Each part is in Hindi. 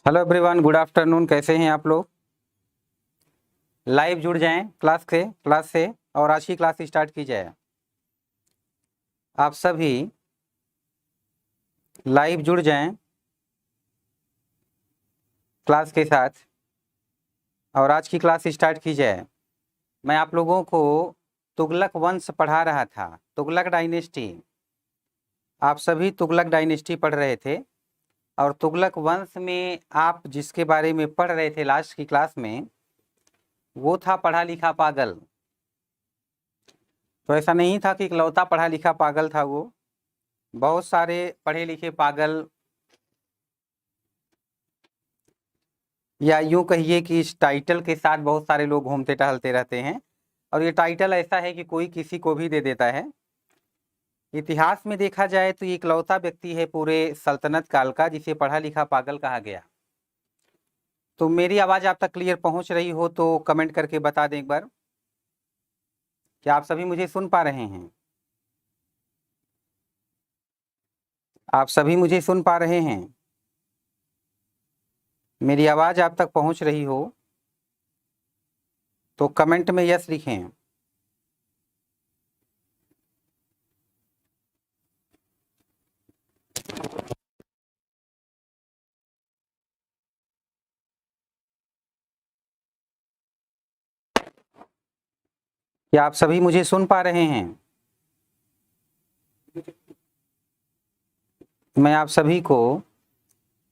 Hello everyone, good afternoon. कैसे हैं आप लोग? लाइव जुड़ जाएं क्लास से और आज की क्लास स्टार्ट की जाए। आप सभी लाइव जुड़ जाएं क्लास के साथ और आज की क्लास स्टार्ट की जाए। मैं आप लोगों को तुगलक वंश पढ़ा रहा था, तुगलक डायनेस्टी। आप सभी तुगलक डायनेस्टी पढ़ रहे थे और तुगलक वंश में आप जिसके बारे में पढ़ रहे थे लास्ट की क्लास में, वो था पढ़ा लिखा पागल। तो ऐसा नहीं था कि इकलौता पढ़ा लिखा पागल था वो, बहुत सारे पढ़े लिखे पागल, या यूं कहिए कि इस टाइटल के साथ बहुत सारे लोग घूमते टहलते रहते हैं। और ये टाइटल ऐसा है कि कोई किसी को भी दे देता है। इतिहास में देखा जाए तो ये इकलौता व्यक्ति है पूरे सल्तनत काल का जिसे पढ़ा लिखा पागल कहा गया। तो मेरी आवाज़ आप तक क्लियर पहुंच रही हो तो कमेंट करके बता दें एक बार, क्या आप सभी मुझे सुन पा रहे हैं? आप सभी मुझे सुन पा रहे हैं? मेरी आवाज़ आप तक पहुंच रही हो तो कमेंट में यस लिखें। क्या आप सभी मुझे सुन पा रहे हैं? मैं आप सभी को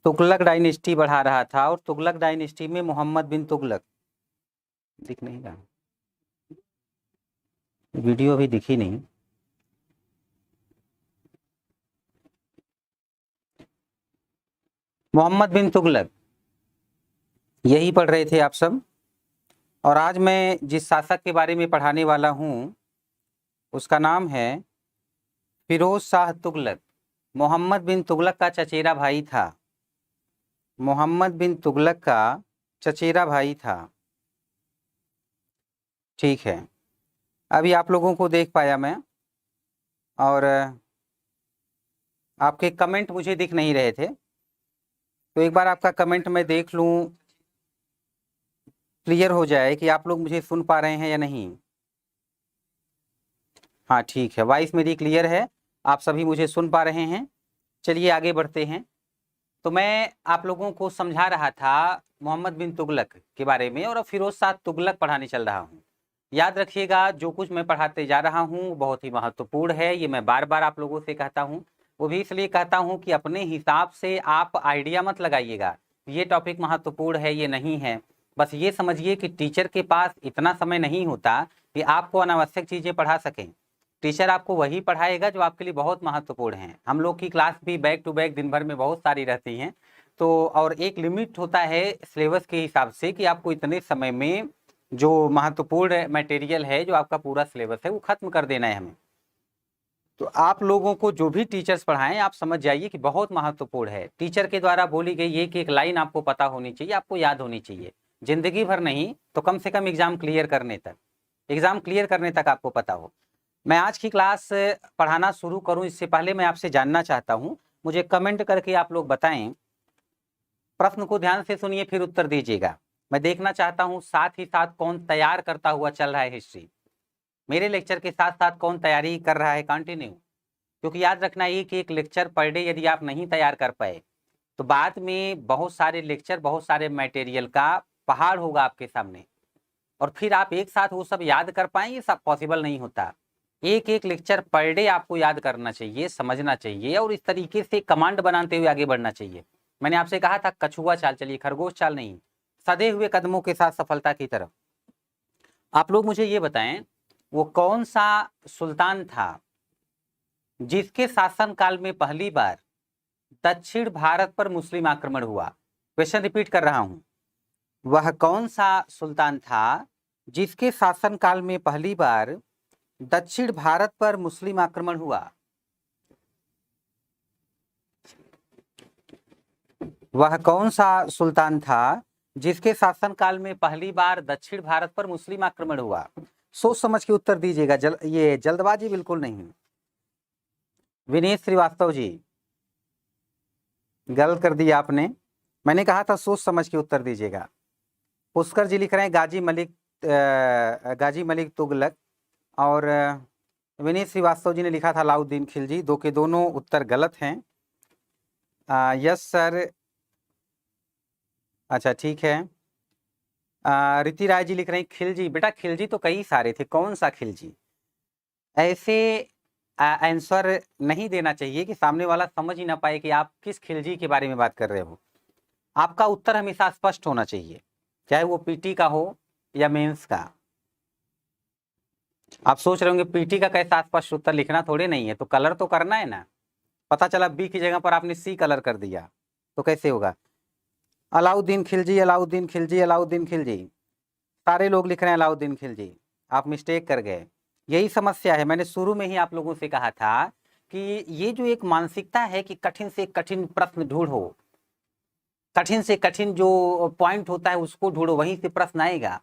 तुगलक डायनेस्टी बढ़ा रहा था और तुगलक डायनेस्टी में मोहम्मद बिन तुगलक दिख नहीं रहा, वीडियो अभी दिखी नहीं। मोहम्मद बिन तुगलक यही पढ़ रहे थे आप सब। और आज मैं जिस शासक के बारे में पढ़ाने वाला हूं उसका नाम है फिरोज शाह तुगलक। मोहम्मद बिन तुगलक का चचेरा भाई था, मोहम्मद बिन तुगलक का चचेरा भाई था। ठीक है, अभी आप लोगों को देख पाया मैं और आपके कमेंट मुझे दिख नहीं रहे थे, तो एक बार आपका कमेंट मैं देख लूं, क्लियर हो जाए कि आप लोग मुझे सुन पा रहे हैं या नहीं। हाँ ठीक है, वॉइस मेरी क्लियर है, आप सभी मुझे सुन पा रहे हैं। चलिए आगे बढ़ते हैं। तो मैं आप लोगों को समझा रहा था मोहम्मद बिन तुगलक के बारे में और अब फिरोज शाह तुगलक पढ़ाने चल रहा हूँ। याद रखिएगा, जो कुछ मैं पढ़ाते जा रहा हूँ बहुत ही महत्वपूर्ण है, ये मैं बार बार आप लोगों से कहता हूँ। वो भी इसलिए कहता हूँ कि अपने हिसाब से आप आइडिया मत लगाइएगा ये टॉपिक महत्वपूर्ण है ये नहीं है। बस ये समझिए कि टीचर के पास इतना समय नहीं होता कि आपको अनावश्यक चीज़ें पढ़ा सकें। टीचर आपको वही पढ़ाएगा जो आपके लिए बहुत महत्वपूर्ण है। हम लोग की क्लास भी बैक टू बैक दिन भर में बहुत सारी रहती हैं, तो और एक लिमिट होता है सिलेबस के हिसाब से कि आपको इतने समय में जो महत्वपूर्ण मटेरियल है, जो आपका पूरा सिलेबस है, वो खत्म कर देना है हमें। तो आप लोगों को जो भी टीचर्स पढ़ाएं आप समझ जाइए कि बहुत महत्वपूर्ण है। टीचर के द्वारा बोली गई एक लाइन आपको पता होनी चाहिए, आपको याद होनी चाहिए। जिंदगी भर नहीं तो कम से कम एग्जाम क्लियर करने तक आपको पता हो। मैं आज की क्लास पढ़ाना शुरू करूं इससे पहले मैं आपसे जानना चाहता हूं, मुझे कमेंट करके आप लोग बताएं। प्रश्न को ध्यान से सुनिए फिर उत्तर दीजिएगा। मैं देखना चाहता हूं साथ ही साथ कौन तैयार करता हुआ चल रहा है हिस्ट्री, मेरे लेक्चर के साथ साथ कौन तैयारी कर रहा है कंटिन्यू। क्योंकि याद रखना एक लेक्चर पर डे यदि आप नहीं तैयार कर पाए तो बाद में बहुत सारे लेक्चर, बहुत सारे मटेरियल का पहाड़ होगा आपके सामने, और फिर आप एक साथ वो सब याद कर पाएं, ये सब पॉसिबल नहीं होता। एक लेक्चर पर डे आपको याद करना चाहिए, समझना चाहिए और इस तरीके से कमांड बनाते हुए आगे बढ़ना चाहिए। मैंने आपसे कहा था कछुआ चाल चलिए, खरगोश चाल नहीं, सधे हुए कदमों के साथ सफलता की तरफ। आप लोग मुझे ये बताएं, वो कौन सा सुल्तान था जिसके शासन काल में पहली बार दक्षिण भारत पर मुस्लिम आक्रमण हुआ? क्वेश्चन रिपीट कर रहा हूं, वह कौन सा सुल्तान था जिसके शासन काल में पहली बार दक्षिण भारत पर मुस्लिम आक्रमण हुआ? वह कौन सा सुल्तान था जिसके शासनकाल में पहली बार दक्षिण भारत पर मुस्लिम आक्रमण हुआ? सोच समझ के उत्तर दीजिएगा, ये जल्दबाजी बिल्कुल नहीं। विनीत श्रीवास्तव जी, गलत कर दिया आपने। मैंने कहा था सोच समझ के उत्तर दीजिएगा। पुष्कर जी लिख रहे हैं गाजी मलिक तुगलक, और विनीत श्रीवास्तव जी ने लिखा था अलाउद्दीन खिलजी। दो के दोनों उत्तर गलत हैं। यस सर, अच्छा ठीक है। रीति राय जी लिख रहे हैं खिलजी। बेटा खिलजी तो कई सारे थे, कौन सा खिलजी? ऐसे आंसर नहीं देना चाहिए कि सामने वाला समझ ही ना पाए कि आप किस खिलजी के बारे में बात कर रहे हो। आपका उत्तर हमेशा स्पष्ट होना चाहिए, चाहे वो पीटी का हो या मेंस का। आप सोच रहे होंगे पीटी का कैसा स्पष्ट उत्तर लिखना थोड़े नहीं है, तो कलर तो करना है ना। पता चला बी की जगह पर आपने सी कलर कर दिया तो कैसे होगा? अलाउद्दीन खिलजी, अलाउद्दीन खिलजी, अलाउद्दीन खिलजी, सारे लोग लिख रहे हैं अलाउद्दीन खिलजी। आप मिस्टेक कर गए। यही समस्या है। मैंने शुरू में ही आप लोगों से कहा था कि ये जो एक मानसिकता है कि कठिन से कठिन प्रश्न ढूंढो, कठिन से कठिन जो पॉइंट होता है उसको ढूंढो, वहीं से प्रश्न आएगा।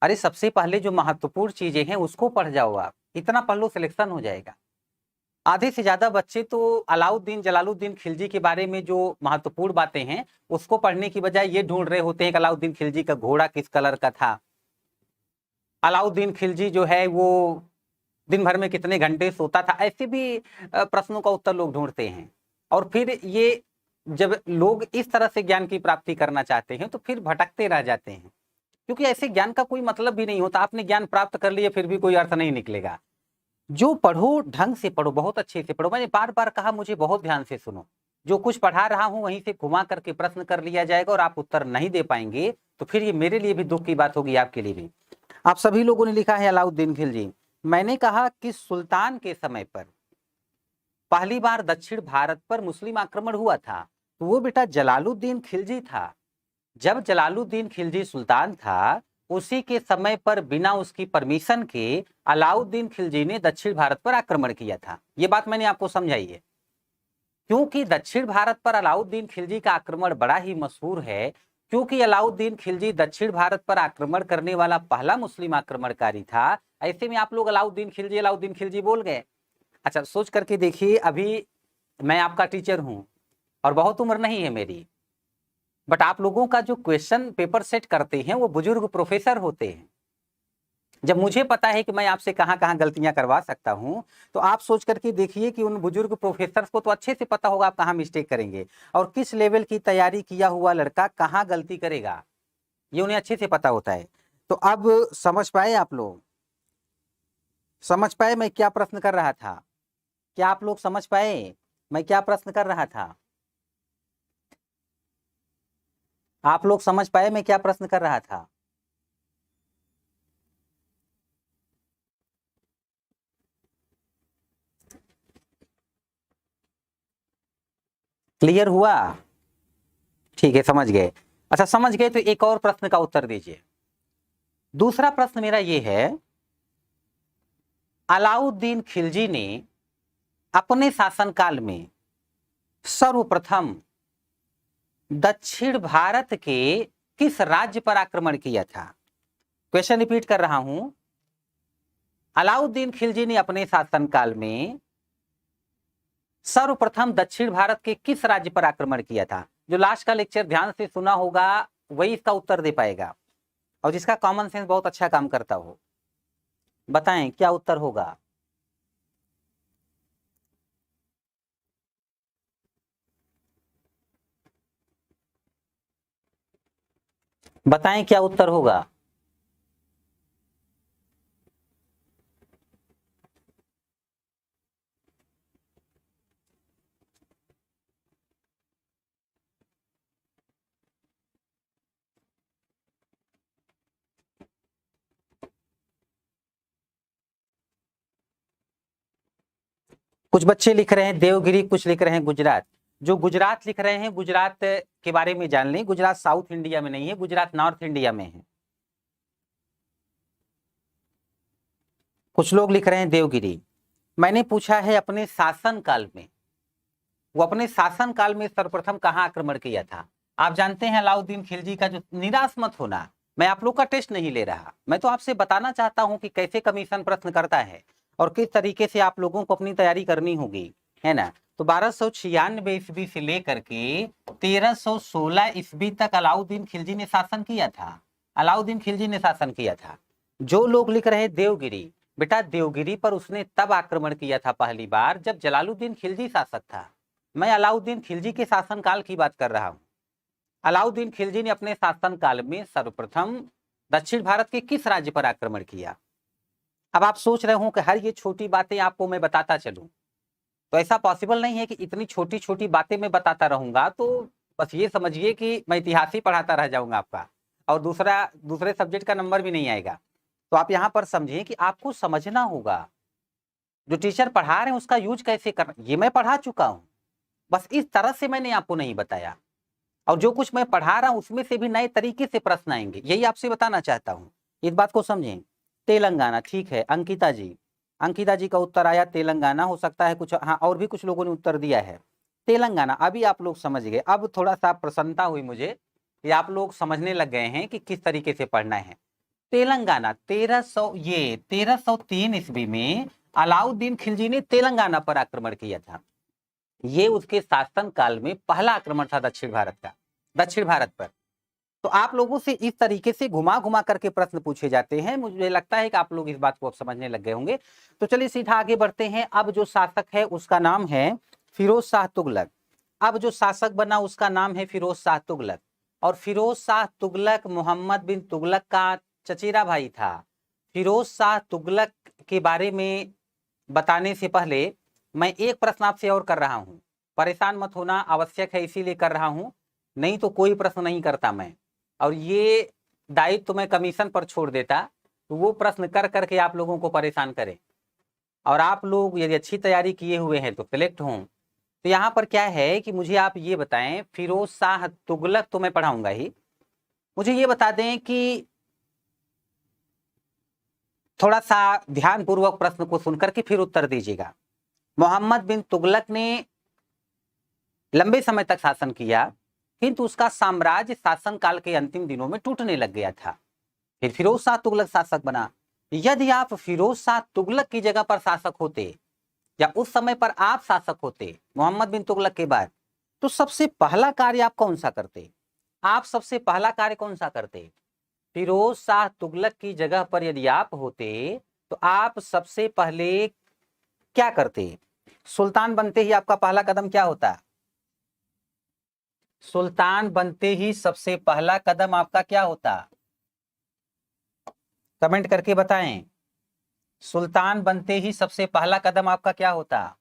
अरे सबसे पहले जो महत्वपूर्ण चीजें हैं उसको पढ़ जाओ। आप इतना पढ़ लो, सिलेक्शन हो जाएगा। आधे से ज्यादा बच्चे तो अलाउद्दीन जलालुद्दीन खिलजी के बारे में जो महत्वपूर्ण बातें हैं उसको पढ़ने की बजाय ये ढूंढ रहे होते हैं कि अलाउद्दीन खिलजी का घोड़ा किस कलर का था, अलाउद्दीन खिलजी जो है वो दिन भर में कितने घंटे सोता था। ऐसे भी प्रश्नों का उत्तर लोग ढूंढते हैं। और फिर ये जब लोग इस तरह से ज्ञान की प्राप्ति करना चाहते हैं तो फिर भटकते रह जाते हैं, क्योंकि ऐसे ज्ञान का कोई मतलब भी नहीं होता। आपने ज्ञान प्राप्त कर लिया फिर भी कोई अर्थ नहीं निकलेगा। जो पढ़ो ढंग से पढ़ो, बहुत अच्छे से पढ़ो। मैंने बार बार कहा, मुझे बहुत ध्यान से सुनो। जो कुछ पढ़ा रहा हूं वहीं से घुमा करके प्रश्न कर लिया जाएगा और आप उत्तर नहीं दे पाएंगे तो फिर ये मेरे लिए भी दुख की बात होगी, आपके लिए भी। आप सभी लोगों ने लिखा है अलाउद्दीन खिलजी। मैंने कहा कि सुल्तान के समय पर पहली बार दक्षिण भारत पर मुस्लिम आक्रमण हुआ था तो वो बेटा जलालुद्दीन खिलजी था। जब जलालुद्दीन खिलजी सुल्तान था उसी के समय पर बिना उसकी परमिशन के अलाउद्दीन खिलजी ने दक्षिण भारत पर आक्रमण किया था। ये बात मैंने आपको समझाई है। क्योंकि दक्षिण भारत पर अलाउद्दीन खिलजी का आक्रमण बड़ा ही मशहूर है, क्योंकि अलाउद्दीन खिलजी दक्षिण भारत पर आक्रमण करने वाला पहला मुस्लिम आक्रमणकारी था। ऐसे में आप लोग अलाउद्दीन खिलजी बोल गए। अच्छा सोच करके देखिए, अभी मैं आपका टीचर हूं और बहुत उम्र नहीं है मेरी, बट आप लोगों का जो क्वेश्चन पेपर सेट करते हैं वो बुजुर्ग प्रोफेसर होते हैं। जब मुझे पता है कि मैं आपसे कहां कहां गलतियां करवा सकता हूं तो आप सोच करके देखिए कि उन बुजुर्ग प्रोफेसर को तो अच्छे से पता होगा आप कहां मिस्टेक करेंगे और किस लेवल की तैयारी किया हुआ लड़का कहां गलती करेगा, ये उन्हें अच्छे से पता होता है। तो अब समझ पाए आप लोग? समझ पाए मैं क्या प्रश्न कर रहा था? क्या आप लोग समझ पाए मैं क्या प्रश्न कर रहा था? आप लोग समझ पाए मैं क्या प्रश्न कर रहा था? क्लियर हुआ? ठीक है, समझ गए। अच्छा समझ गए तो एक और प्रश्न का उत्तर दीजिए। दूसरा प्रश्न मेरा ये है, अलाउद्दीन खिलजी ने अपने शासनकाल में सर्वप्रथम दक्षिण भारत के किस राज्य पर आक्रमण किया था? क्वेश्चन रिपीट कर रहा हूं। अलाउद्दीन खिलजी ने अपने शासनकाल में सर्वप्रथम दक्षिण भारत के किस राज्य पर आक्रमण किया था? जो लास्ट का लेक्चर ध्यान से सुना होगा वही इसका उत्तर दे पाएगा, और जिसका कॉमन सेंस बहुत अच्छा काम करता हो। बताएं क्या उत्तर होगा? बताएं क्या उत्तर होगा? कुछ बच्चे लिख रहे हैं देवगिरी, कुछ लिख रहे हैं गुजरात। जो गुजरात लिख रहे हैं गुजरात के बारे में जान लें, गुजरात साउथ इंडिया में नहीं है, गुजरात नॉर्थ इंडिया में है। कुछ लोग लिख रहे हैं देवगिरी। मैंने पूछा है अपने शासनकाल में, वो अपने शासनकाल में सर्वप्रथम कहां आक्रमण किया था? आप जानते हैं अलाउद्दीन खिलजी का जो, निराश मत होना, मैं आप लोग का टेस्ट नहीं ले रहा, मैं तो आपसे बताना चाहता हूं कि कैसे कमीशन प्रश्न करता है और किस तरीके से आप लोगों को अपनी तैयारी करनी होगी, है ना। तो 1296 ईस्वी से लेकर के 1316 ईस्वी तक अलाउद्दीन खिलजी ने शासन किया था। अलाउद्दीन खिलजी ने शासन किया था। जो लोग लिख रहे देवगिरी, बेटा देवगिरी पर उसने तब आक्रमण किया था पहली बार जब जलालुद्दीन खिलजी शासक था। मैं अलाउद्दीन खिलजी के शासनकाल की बात कर रहा हूं। अलाउद्दीन खिलजी ने अपने शासनकाल में सर्वप्रथम दक्षिण भारत के किस राज्य पर आक्रमण किया? अब आप सोच रहे हो कि हर ये छोटी बातें आपको मैं बताता चलूं, तो ऐसा पॉसिबल नहीं है कि इतनी छोटी छोटी बातें मैं बताता रहूंगा। तो बस ये समझिए कि मैं इतिहास ही पढ़ाता रह जाऊंगा आपका, और दूसरे सब्जेक्ट का नंबर भी नहीं आएगा। तो आप यहाँ पर समझिए कि आपको समझना होगा जो टीचर पढ़ा रहे हैं उसका यूज कैसे करना। ये मैं पढ़ा चुका हूं, बस इस तरह से मैंने आपको नहीं बताया। और जो कुछ मैं पढ़ा रहा हूं उसमें से भी नए तरीके से प्रश्न आएंगे, यही आपसे बताना चाहता हूं। इस बात को समझें। तेलंगाना, ठीक है अंकिता जी, अंकिता जी का उत्तर आया तेलंगाना। हो सकता है कुछ, हाँ और भी कुछ लोगों ने उत्तर दिया है तेलंगाना। अभी आप लोग समझ गए। अब थोड़ा सा प्रसन्नता हुई मुझे कि आप लोग समझने लग गए हैं कि किस तरीके से पढ़ना है। तेलंगाना 1303 ईस्वी में अलाउद्दीन खिलजी ने तेलंगाना पर आक्रमण किया था। ये उसके शासन काल में पहला आक्रमण था दक्षिण भारत का, दक्षिण भारत पर। तो आप लोगों से इस तरीके से घुमा घुमा करके प्रश्न पूछे जाते हैं। मुझे लगता है कि आप लोग इस बात को अब समझने लग गए होंगे। तो चलिए सीधा आगे बढ़ते हैं। अब जो शासक है उसका नाम है फिरोज शाह तुगलक। अब जो शासक बना उसका नाम है फिरोज शाह तुगलक। और फिरोज शाह तुगलक मोहम्मद बिन तुगलक का चचेरा भाई था। फिरोज शाह तुगलक के बारे में बताने से पहले मैं एक प्रश्न आपसे और कर रहा हूं। परेशान मत होना, आवश्यक है इसीलिए कर रहा हूं, नहीं तो कोई प्रश्न नहीं करता मैं। और ये दायित्व तो मैं कमीशन पर छोड़ देता, तो वो प्रश्न कर करके आप लोगों को परेशान करें। और आप लोग यदि अच्छी तैयारी किए हुए हैं तो सिलेक्ट हों। तो यहाँ पर क्या है कि मुझे आप ये बताएं, फिरोज शाह तुगलक तो मैं पढ़ाऊंगा ही, मुझे ये बता दें कि थोड़ा सा ध्यानपूर्वक प्रश्न को सुनकर के फिर उत्तर दीजिएगा। मोहम्मद बिन तुगलक ने लंबे समय तक शासन किया, किंतु उसका साम्राज्य शासन काल के अंतिम दिनों में टूटने लग गया था। फिर फिरोज शाह तुगलक शासक बना। यदि आप फिरोज शाह तुगलक की जगह पर शासक होते या उस समय पर आप शासक होते मोहम्मद बिन तुगलक के बाद, तो सबसे पहला कार्य आप कौन सा करते? आप सबसे पहला कार्य कौन सा करते? फिरोज शाह तुगलक की जगह पर यदि आप होते तो आप सबसे पहले क्या करते? सुल्तान बनते ही आपका पहला कदम क्या होता? सुल्तान बनते ही सबसे पहला कदम आपका क्या होता? कमेंट करके बताएं। सुल्तान बनते ही सबसे पहला कदम आपका क्या होता?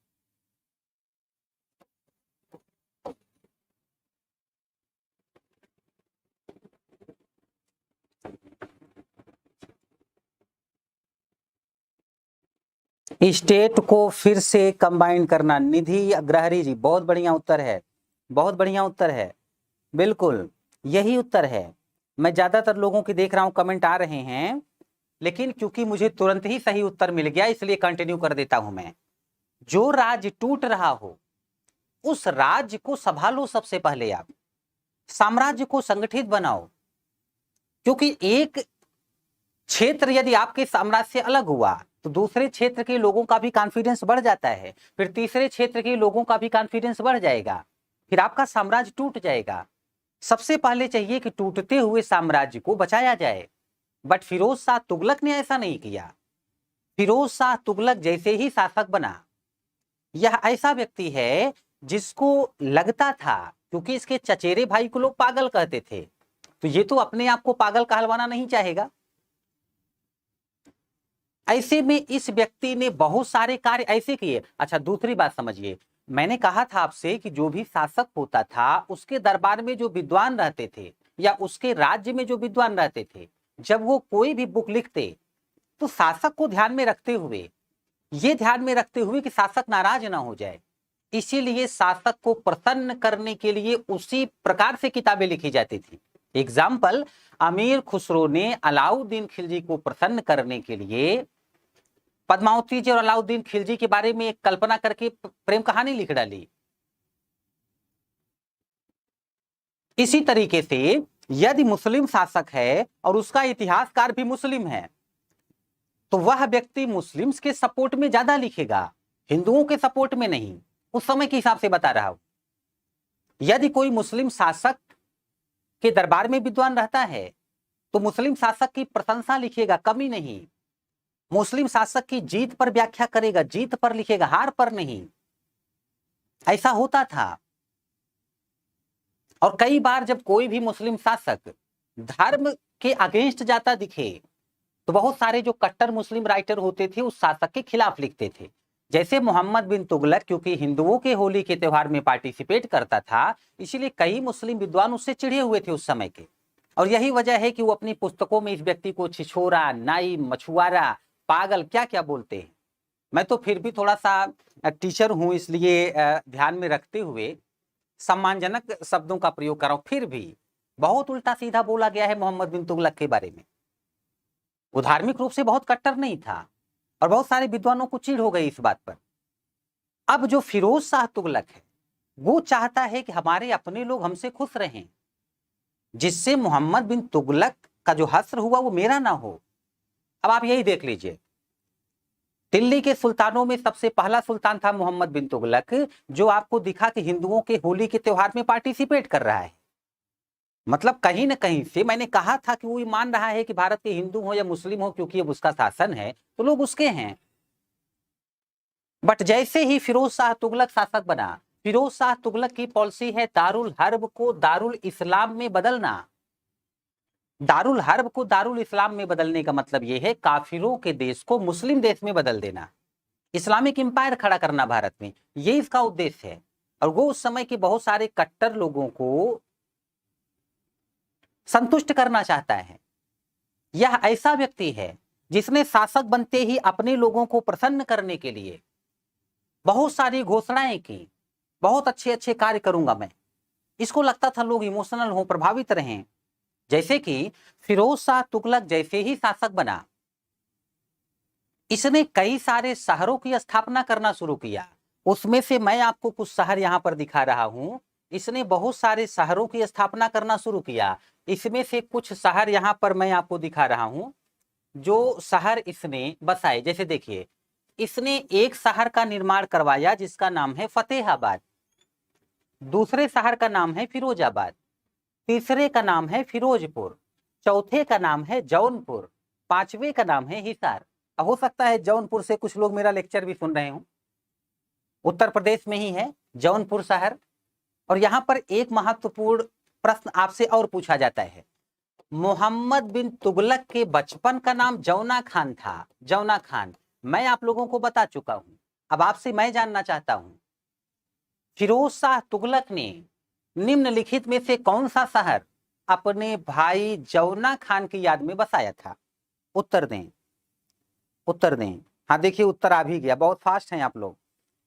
स्टेट को फिर से कंबाइन करना। निधि अग्रहरी जी, बहुत बढ़िया उत्तर है, बहुत बढ़िया उत्तर है, बिल्कुल यही उत्तर है। मैं ज्यादातर लोगों की देख रहा हूं कमेंट आ रहे हैं, लेकिन क्योंकि मुझे तुरंत ही सही उत्तर मिल गया इसलिए कंटिन्यू कर देता हूं मैं। जो राज्य टूट रहा हो उस राज्य को संभालो सबसे पहले, आप साम्राज्य को संगठित बनाओ। क्योंकि एक क्षेत्र यदि आपके साम्राज्य से अलग हुआ तो दूसरे क्षेत्र के लोगों का भी कॉन्फिडेंस बढ़ जाता है, फिर तीसरे क्षेत्र के लोगों का भी कॉन्फिडेंस बढ़ जाएगा, फिर आपका साम्राज्य टूट जाएगा। सबसे पहले चाहिए कि टूटते हुए साम्राज्य को बचाया जाए। बट फिरोज शाह तुगलक ने ऐसा नहीं किया। फिरोज शाह तुगलक जैसे ही शासक बना, यह ऐसा व्यक्ति है जिसको लगता था, क्योंकि इसके चचेरे भाई को लोग पागल कहते थे, तो ये तो अपने आप को पागल कहलवाना नहीं चाहेगा। ऐसे में इस व्यक्ति ने बहुत सारे कार्य ऐसे किए। अच्छा दूसरी बात समझिए, मैंने कहा था आपसे कि जो भी शासक होता था उसके दरबार में जो विद्वान रहते थे या उसके राज्य में जो विद्वान रहते थे, जब वो कोई भी बुक लिखते तो शासक को ध्यान में रखते हुए, ये ध्यान में रखते हुए कि शासक नाराज ना हो जाए, इसीलिए शासक को प्रसन्न करने के लिए उसी प्रकार से किताबें लिखी जाती थी। एग्जाम्पल, अमीर खुसरो ने अलाउद्दीन खिलजी को प्रसन्न करने के लिए पद्मावती जी और अलाउद्दीन खिलजी के बारे में एक कल्पना करके प्रेम कहानी लिख डाली। इसी तरीके से यदि मुस्लिम शासक है और उसका इतिहासकार भी मुस्लिम है तो वह व्यक्ति मुस्लिम्स के सपोर्ट में ज्यादा लिखेगा, हिंदुओं के सपोर्ट में नहीं। उस समय के हिसाब से बता रहा हूं। यदि कोई मुस्लिम शासक के दरबार में विद्वान रहता है तो मुस्लिम शासक की प्रशंसा लिखेगा, कमी नहीं। मुस्लिम शासक की जीत पर व्याख्या करेगा, जीत पर लिखेगा, हार पर नहीं। ऐसा होता था। और कई बार जब कोई भी मुस्लिम शासक धर्म के अगेंस्ट जाता दिखे तो बहुत सारे जो कट्टर मुस्लिम राइटर होते थे उस शासक के खिलाफ लिखते थे। जैसे मोहम्मद बिन तुगलक क्योंकि हिंदुओं के होली के त्योहार में पार्टिसिपेट करता था, इसीलिए कई मुस्लिम विद्वान उससे चिढ़े हुए थे उस समय के। और यही वजह है कि वो अपनी पुस्तकों में इस व्यक्ति को छिछोरा, नाई, मछुआरा, पागल क्या क्या बोलते हैं। मैं तो फिर भी थोड़ा सा टीचर हूं, इसलिए ध्यान में रखते हुए सम्मानजनक शब्दों का प्रयोग कर रहा हूं। फिर भी बहुत उल्टा सीधा बोला गया है मोहम्मद बिन तुगलक के बारे में। वो धार्मिक रूप से बहुत कट्टर नहीं था और बहुत सारे विद्वानों को चिढ़ हो गई इस बात पर। अब जो फिरोज शाह तुगलक है वो चाहता है कि हमारे अपने लोग हमसे खुश रहें, जिससे मोहम्मद बिन तुगलक का जो हस्र हुआ वो मेरा ना हो। अब आप यही देख लीजिए, दिल्ली के सुल्तानों में सबसे पहला सुल्तान था मोहम्मद बिन तुगलक, जो आपको दिखा कि हिंदुओं के होली के त्योहार में पार्टिसिपेट कर रहा है। मतलब कहीं ना कहीं से मैंने कहा था कि वो ये मान रहा है कि भारत के हिंदू हो या मुस्लिम हो, क्योंकि अब उसका शासन है तो लोग उसके हैं। बट जैसे ही फिरोज शाह तुगलक शासक बना, फिरोज शाह तुगलक की पॉलिसी है दारुल हर्ब को दारुल इस्लाम में बदलना। दारुल हर्ब को दारुल इस्लाम में बदलने का मतलब यह है काफिरों के देश को मुस्लिम देश में बदल देना, इस्लामिक एम्पायर खड़ा करना भारत में, ये इसका उद्देश्य है। और वो उस समय के बहुत सारे कट्टर लोगों को संतुष्ट करना चाहता है। यह ऐसा व्यक्ति है जिसने शासक बनते ही अपने लोगों को प्रसन्न करने के लिए बहुत सारी घोषणाएं की, बहुत अच्छे अच्छे कार्य करूंगा मैं। इसको लगता था लोग इमोशनल हो, प्रभावित रहें। जैसे कि फिरोज शाह तुगलक जैसे ही शासक बना, इसने कई सारे शहरों की स्थापना करना शुरू किया। उसमें से मैं आपको कुछ शहर यहां पर दिखा रहा हूं। इसने बहुत सारे शहरों की स्थापना करना शुरू किया। इसमें से कुछ शहर यहां पर मैं आपको दिखा रहा हूं जो शहर इसने बसाए। जैसे देखिए, इसने एक शहर का निर्माण करवाया जिसका नाम है फतेहाबाद, दूसरे शहर का नाम है फिरोजाबाद, तीसरे का नाम है फिरोजपुर, चौथे का नाम है जौनपुर, पांचवे का नाम है हिसार। अब हो सकता है जौनपुर से कुछ लोग मेरा लेक्चर भी सुन रहे हों, उत्तर प्रदेश में ही है जौनपुर शहर। और यहां पर एक महत्वपूर्ण प्रश्न आपसे और पूछा जाता है, मोहम्मद बिन तुगलक के बचपन का नाम जौना खान था। जौना खान मैं आप लोगों को बता चुका हूं। अब आपसे मैं जानना चाहता हूं, फिरोज शाह तुगलक ने निम्नलिखित में से कौन सा शहर अपने भाई जौना खान की याद में बसाया था? उत्तर दें, उत्तर दें। हाँ देखिए, उत्तर आ भी गया, बहुत फास्ट हैं आप लोग।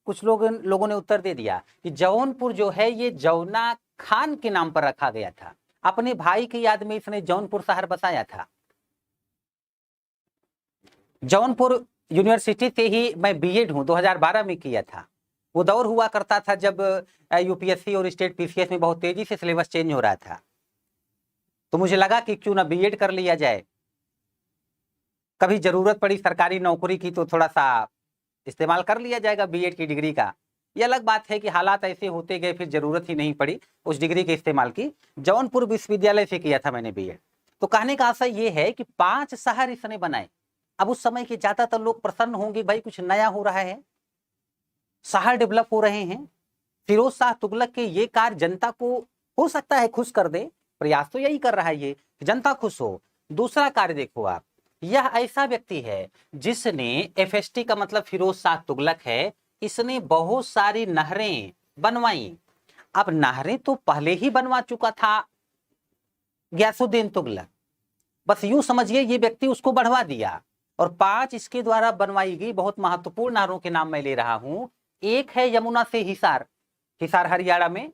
कुछ लोगों ने उत्तर दे दिया कि जौनपुर जो है ये जौना खान के नाम पर रखा गया था, अपने भाई की याद में इसने जौनपुर शहर बसाया था। जौनपुर यूनिवर्सिटी से ही मैं बीएड हूं, 2012 में किया था। वो दौर हुआ करता था जब यूपीएससी और स्टेट पीसीएस में बहुत तेजी से सिलेबस चेंज हो रहा था, तो मुझे लगा कि क्यों ना बीएड कर लिया जाए। कभी जरूरत पड़ी सरकारी नौकरी की तो थोड़ा सा इस्तेमाल कर लिया जाएगा बीएड की डिग्री का। ये अलग बात है कि हालात ऐसे होते गए, फिर जरूरत ही नहीं पड़ी उस डिग्री के इस्तेमाल की। जौनपुर विश्वविद्यालय से किया था मैंने बीएड। तो कहने का आशय ये है कि 5 शहर इसने बनाए। अब उस समय के ज्यादातर लोग प्रसन्न होंगे, भाई कुछ नया हो रहा है, शहर डेवलप हो रहे हैं। फिरोज शाह तुगलक के ये कार्य जनता को हो सकता है खुश कर दे, प्रयास तो यही कर रहा है ये कि जनता खुश हो। दूसरा कार्य देखो आप, यह ऐसा व्यक्ति है जिसने एफएसटी का मतलब फिरोज शाह तुगलक है, इसने बहुत सारी नहरें बनवाई। अब नहरें तो पहले ही बनवा चुका था गयासुद्दीन तुगलक, बस यूं समझिए ये व्यक्ति उसको बढ़वा दिया। और 5 इसके द्वारा बनवाई गई बहुत महत्वपूर्ण नहरों के नाम मैं ले रहा हूं। एक है यमुना से हिसार, हिसार हरियाणा में।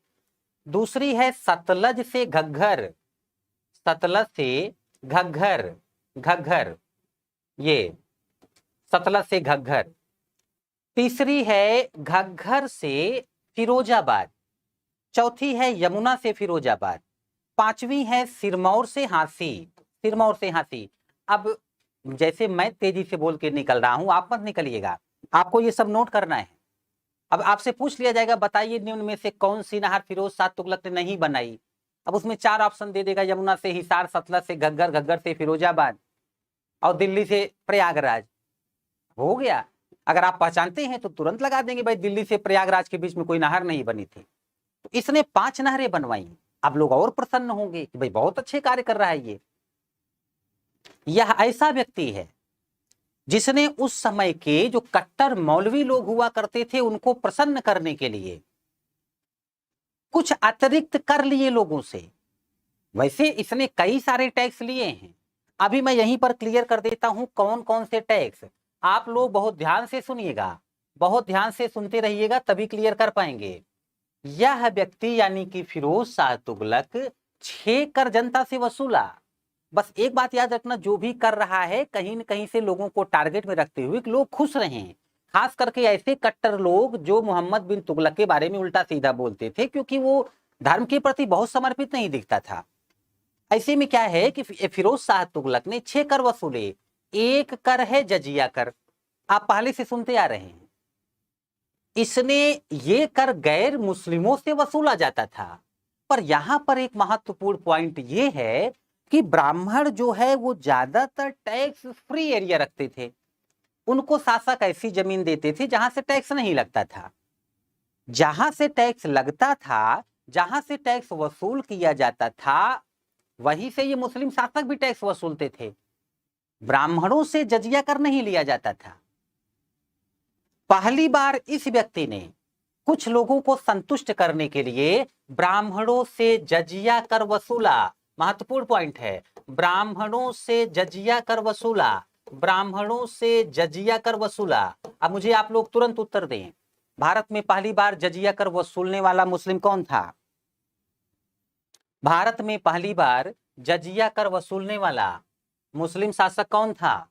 दूसरी है सतलज से घग्घर, सतलज से घग्घर, घग्घर, ये सतलज से घग्घर। तीसरी है घग्घर से फिरोजाबाद, चौथी है यमुना से फिरोजाबाद, पांचवी है सिरमौर से हांसी, सिरमौर से हांसी। अब जैसे मैं तेजी से बोल के निकल रहा हूं, आप मत निकलिएगा, आपको ये सब नोट करना है। अब आपसे पूछ लिया जाएगा बताइए निम्न में से कौन सी नहर फिरोज शाह तुगलक ने नहीं बनाई। अब उसमें 4 ऑप्शन दे देगा, यमुना से हिसार, सतलज से घग्गर, घग्गर से फिरोजाबाद और दिल्ली से प्रयागराज। हो गया। अगर आप पहचानते हैं तो तुरंत लगा देंगे भाई दिल्ली से प्रयागराज के बीच में कोई नहर नहीं बनी थी। तो इसने 5 नहरें बनवाई। अब लोग और प्रसन्न होंगे कि भाई बहुत अच्छे कार्य कर रहा है ये। यह ऐसा व्यक्ति है जिसने उस समय के जो कट्टर मौलवी लोग हुआ करते थे उनको प्रसन्न करने के लिए कुछ अतिरिक्त कर लिए लोगों से। वैसे इसने कई सारे टैक्स लिए हैं, अभी मैं यहीं पर क्लियर कर देता हूं कौन कौन से टैक्स। आप लोग बहुत ध्यान से सुनिएगा, बहुत ध्यान से सुनते रहिएगा तभी क्लियर कर पाएंगे। यह व्यक्ति यानी कि फिरोज शाह तुगलक 6 कर जनता से वसूला। बस एक बात याद रखना, जो भी कर रहा है कहीं न कहीं से लोगों को टारगेट में रखते हुए कि लोग खुश रहें। खास करके ऐसे कट्टर लोग जो मोहम्मद बिन तुगलक के बारे में उल्टा सीधा बोलते थे, क्योंकि वो धर्म के प्रति बहुत समर्पित नहीं दिखता था। ऐसे में क्या है कि फिरोज शाह तुगलक ने 6 कर वसूले। एक कर है जजिया कर, आप पहले से सुनते आ रहे हैं। इसने ये कर गैर मुस्लिमों से वसूला जाता था। पर यहां पर एक महत्वपूर्ण पॉइंट ये है कि ब्राह्मण जो है वो ज्यादातर टैक्स फ्री एरिया रखते थे। उनको शासक ऐसी जमीन देते थे जहां से टैक्स नहीं लगता था। जहां से टैक्स लगता था, जहां से टैक्स वसूल किया जाता था, वहीं से ये मुस्लिम शासक भी टैक्स वसूलते थे। ब्राह्मणों से जजिया कर नहीं लिया जाता था। पहली बार इस व्यक्ति ने कुछ लोगों को संतुष्ट करने के लिए ब्राह्मणों से जजिया कर वसूला। महत्वपूर्ण पॉइंट है, ब्राह्मणों से जजिया कर वसूला, ब्राह्मणों से जजिया कर वसूला। अब मुझे आप लोग तुरंत उत्तर दें, भारत में पहली बार जजिया कर वसूलने वाला मुस्लिम कौन था? भारत में पहली बार जजिया कर वसूलने वाला मुस्लिम शासक कौन था?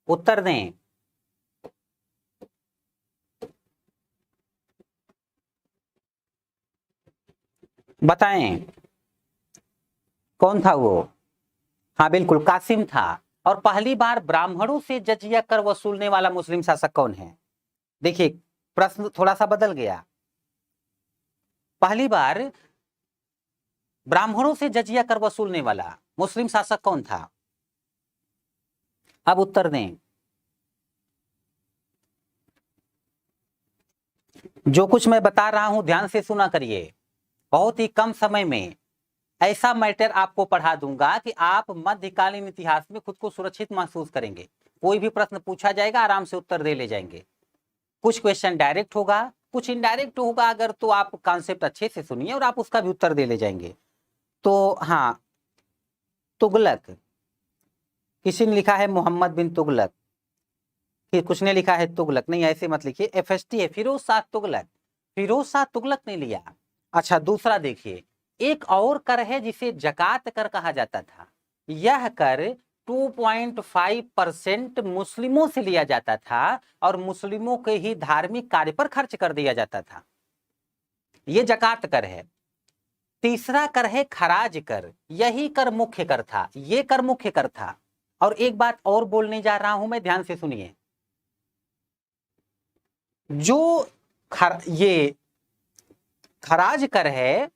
उत्तर दें। बताएं कौन था वो? हाँ बिल्कुल, कासिम था। और पहली बार ब्राह्मणों से जजिया कर वसूलने वाला मुस्लिम शासक कौन है? देखिए प्रश्न थोड़ा सा बदल गया। पहली बार ब्राह्मणों से जजिया कर वसूलने वाला मुस्लिम शासक कौन था? अब उत्तर दें। जो कुछ मैं बता रहा हूं ध्यान से सुना करिए। बहुत ही कम समय में ऐसा मैटर आपको पढ़ा दूंगा कि आप मध्यकालीन इतिहास में खुद को सुरक्षित महसूस करेंगे। कोई भी प्रश्न पूछा जाएगा आराम से उत्तर दे ले जाएंगे। कुछ क्वेश्चन डायरेक्ट होगा, कुछ इनडायरेक्ट होगा, अगर तो आप कॉन्सेप्ट अच्छे से सुनिए और आप उसका भी उत्तर दे ले जाएंगे। तो हाँ, तुगलक, किसी ने लिखा है मोहम्मद बिन तुगलक, फिर कुछ ने लिखा है तुगलक, नहीं ऐसे मत लिखिए, FST है, फिरोज शाह तुगलक। फिरोज शाह तुगलक ने लिया। अच्छा दूसरा देखिए, एक और कर है जिसे जकात कर कहा जाता था। यह कर 2.5% मुस्लिमों से लिया जाता था और मुस्लिमों के ही धार्मिक कार्य पर खर्च कर दिया जाता था। यह जकात कर है। तीसरा कर है खराज कर, यही कर मुख्य कर था, यह कर मुख्य कर था। और एक बात और बोलने जा रहा हूं मैं, ध्यान से सुनिए। जो ये खराज कर है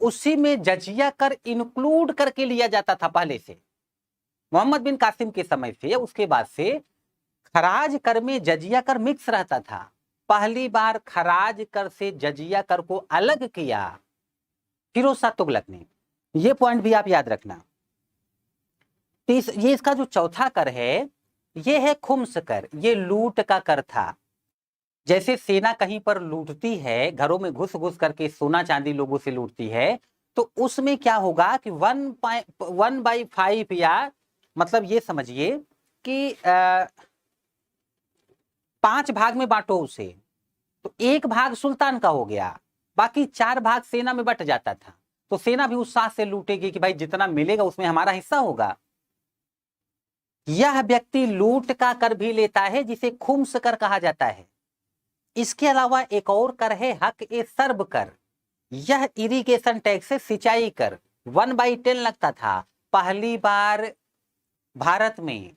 उसी में जजिया कर इंक्लूड करके लिया जाता था पहले से, मोहम्मद बिन कासिम के समय से। उसके बाद से खराज कर में जजिया कर मिक्स रहता था। पहली बार खराज कर से जजिया कर को अलग किया फिरोज शाह तुगलक ने। यह पॉइंट भी आप याद रखना। ये इसका जो चौथा कर है यह है खुम्स कर, ये लूट का कर था। जैसे सेना कहीं पर लूटती है, घरों में घुस घुस करके सोना चांदी लोगों से लूटती है, तो उसमें क्या होगा कि 1/5 या मतलब ये समझिए कि 5 भाग में बांटो उसे, तो 1 भाग सुल्तान का हो गया, बाकी 4 भाग सेना में बट जाता था। तो सेना भी उत्साह से लूटेगी कि भाई जितना मिलेगा उसमें हमारा हिस्सा होगा। यह व्यक्ति लूट का कर भी लेता है जिसे खुम्स कर कहा जाता है। इसके अलावा एक और कर है हक ए सर्ब कर, यह इरिगेशन टैक्स से सिंचाई कर 1/10 लगता था। पहली बार भारत में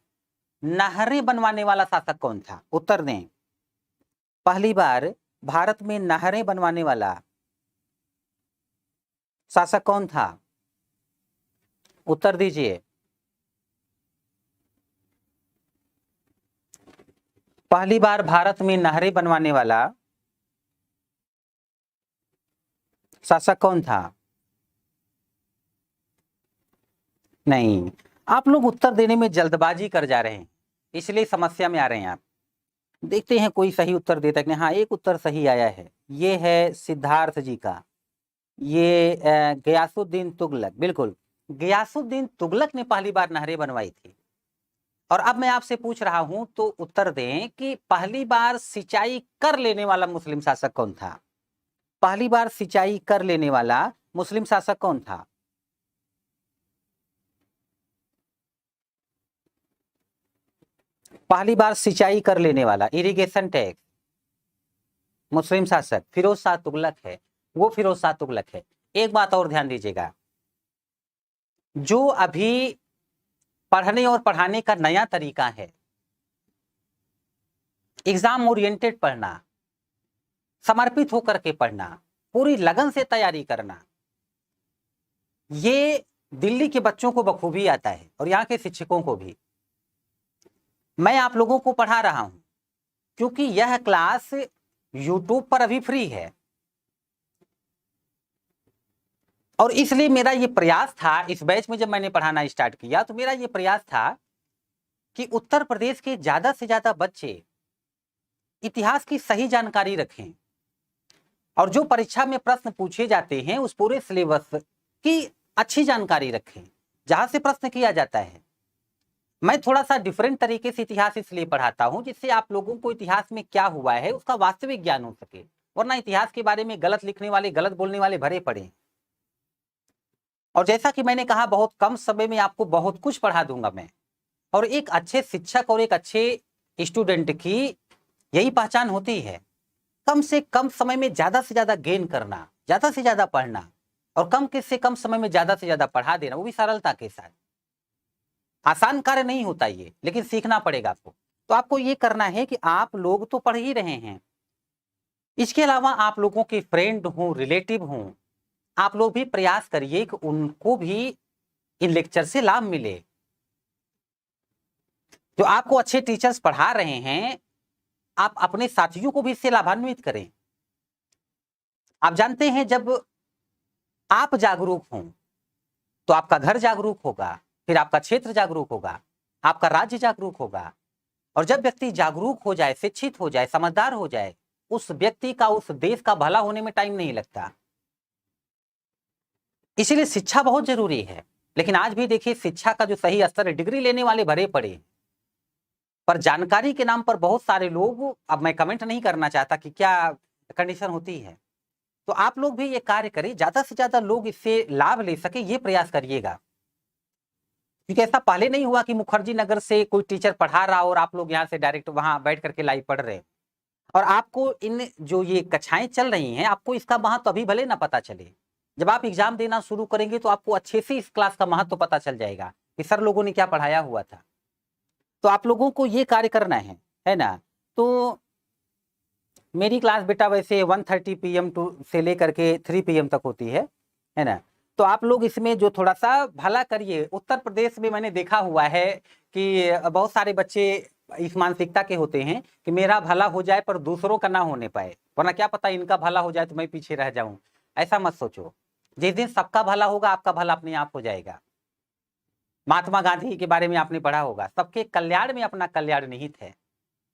नहरें बनवाने वाला शासक कौन था? उत्तर दें। पहली बार भारत में नहरें बनवाने वाला शासक कौन था? उत्तर दीजिए। पहली बार भारत में नहरें बनवाने वाला शासक कौन था? नहीं, आप लोग उत्तर देने में जल्दबाजी कर जा रहे हैं, इसलिए समस्या में आ रहे हैं आप। देखते हैं कोई सही उत्तर देता है कि नहीं। हाँ, एक उत्तर सही आया है, ये है सिद्धार्थ जी का। ये गयासुद्दीन तुगलक, बिल्कुल गयासुद्दीन तुगलक ने पहली बार नहरें बनवाई थी। और अब मैं आपसे पूछ रहा हूं तो उत्तर दें कि पहली बार सिंचाई कर लेने वाला मुस्लिम शासक कौन था? पहली बार सिंचाई कर लेने वाला मुस्लिम शासक कौन था? पहली बार सिंचाई कर लेने वाला, इरिगेशन टैक्स, मुस्लिम शासक फिरोज शाह तुगलक है। वो फिरोज शाह तुगलक है। एक बात और ध्यान दीजिएगा, जो अभी पढ़ने और पढ़ाने का नया तरीका है, एग्जाम ओरिएंटेड पढ़ना, समर्पित होकर के पढ़ना, पूरी लगन से तैयारी करना, ये दिल्ली के बच्चों को बखूबी आता है और यहाँ के शिक्षकों को भी। मैं आप लोगों को पढ़ा रहा हूं क्योंकि यह क्लास YouTube पर अभी फ्री है और इसलिए मेरा ये प्रयास था, इस बैच में जब मैंने पढ़ाना स्टार्ट किया तो मेरा ये प्रयास था कि उत्तर प्रदेश के ज्यादा से ज्यादा बच्चे इतिहास की सही जानकारी रखें और जो परीक्षा में प्रश्न पूछे जाते हैं उस पूरे सिलेबस की अच्छी जानकारी रखें जहां से प्रश्न किया जाता है। मैं थोड़ा सा डिफरेंट तरीके से इतिहास इसलिए पढ़ाता हूं जिससे आप लोगों को इतिहास में क्या हुआ है उसका वास्तविक ज्ञान हो सके, वरना इतिहास के बारे में गलत लिखने वाले, गलत बोलने वाले भरे पड़े। और जैसा कि मैंने कहा, बहुत कम समय में आपको बहुत कुछ पढ़ा दूंगा मैं। और एक अच्छे शिक्षक और एक अच्छे स्टूडेंट की यही पहचान होती है, कम से कम समय में ज्यादा से ज्यादा गेन करना, ज्यादा से ज्यादा पढ़ना और कम से कम समय में ज्यादा से ज्यादा पढ़ा देना, वो भी सरलता के साथ। आसान कार्य नहीं होता ये, लेकिन सीखना पड़ेगा आपको। तो आपको ये करना है कि आप लोग तो पढ़ ही रहे हैं, इसके अलावा आप लोगों के फ्रेंड हों, रिलेटिव हों, आप लोग भी प्रयास करिए कि उनको भी इन लेक्चर से लाभ मिले। जो आपको अच्छे टीचर्स पढ़ा रहे हैं, आप अपने साथियों को भी इससे लाभान्वित करें। आप जानते हैं, जब आप जागरूक हों तो आपका घर जागरूक होगा, फिर आपका क्षेत्र जागरूक होगा, आपका राज्य जागरूक होगा। और जब व्यक्ति जागरूक हो जाए, शिक्षित हो जाए, समझदार हो जाए, उस व्यक्ति का, उस देश का भला होने में टाइम नहीं लगता। इसीलिए शिक्षा बहुत जरूरी है। लेकिन आज भी देखिए, शिक्षा का जो सही स्तर है, डिग्री लेने वाले भरे पड़े, पर जानकारी के नाम पर बहुत सारे लोग, अब मैं कमेंट नहीं करना चाहता कि क्या कंडीशन होती है, तो आप लोग भी ये कार्य करें, ज्यादा से ज्यादा लोग इससे लाभ ले सके, ये प्रयास करिएगा। क्योंकि ऐसा पहले नहीं हुआ कि मुखर्जी नगर से कोई टीचर पढ़ा रहा और आप लोग यहाँ से डायरेक्ट वहां बैठ करके लाइव पढ़ रहे हैं। और आपको इन जो ये कक्षाएं चल रही हैं, आपको इसका महत्व अभी भले ना पता चले, जब आप एग्जाम देना शुरू करेंगे तो आपको अच्छे से इस क्लास का महत्व पता चल जाएगा कि सर लोगों ने क्या पढ़ाया हुआ था। तो आप लोगों को ये कार्य करना है ना। तो मेरी क्लास बेटा वैसे 1:30 PM से लेकर के 3 PM तक होती है ना। तो आप लोग इसमें जो थोड़ा सा भला करिए। उत्तर प्रदेश में मैंने देखा हुआ है कि बहुत सारे बच्चे इस मानसिकता के होते हैं कि मेरा भला हो जाए पर दूसरों का ना होने पाए, वरना क्या पता इनका भला हो जाए तो मैं पीछे रह जाऊं। ऐसा मत सोचो, जिस दिन सबका भला होगा आपका भला अपने आप हो जाएगा। महात्मा गांधी के बारे में आपने पढ़ा होगा, सबके कल्याण में अपना कल्याण निहित है,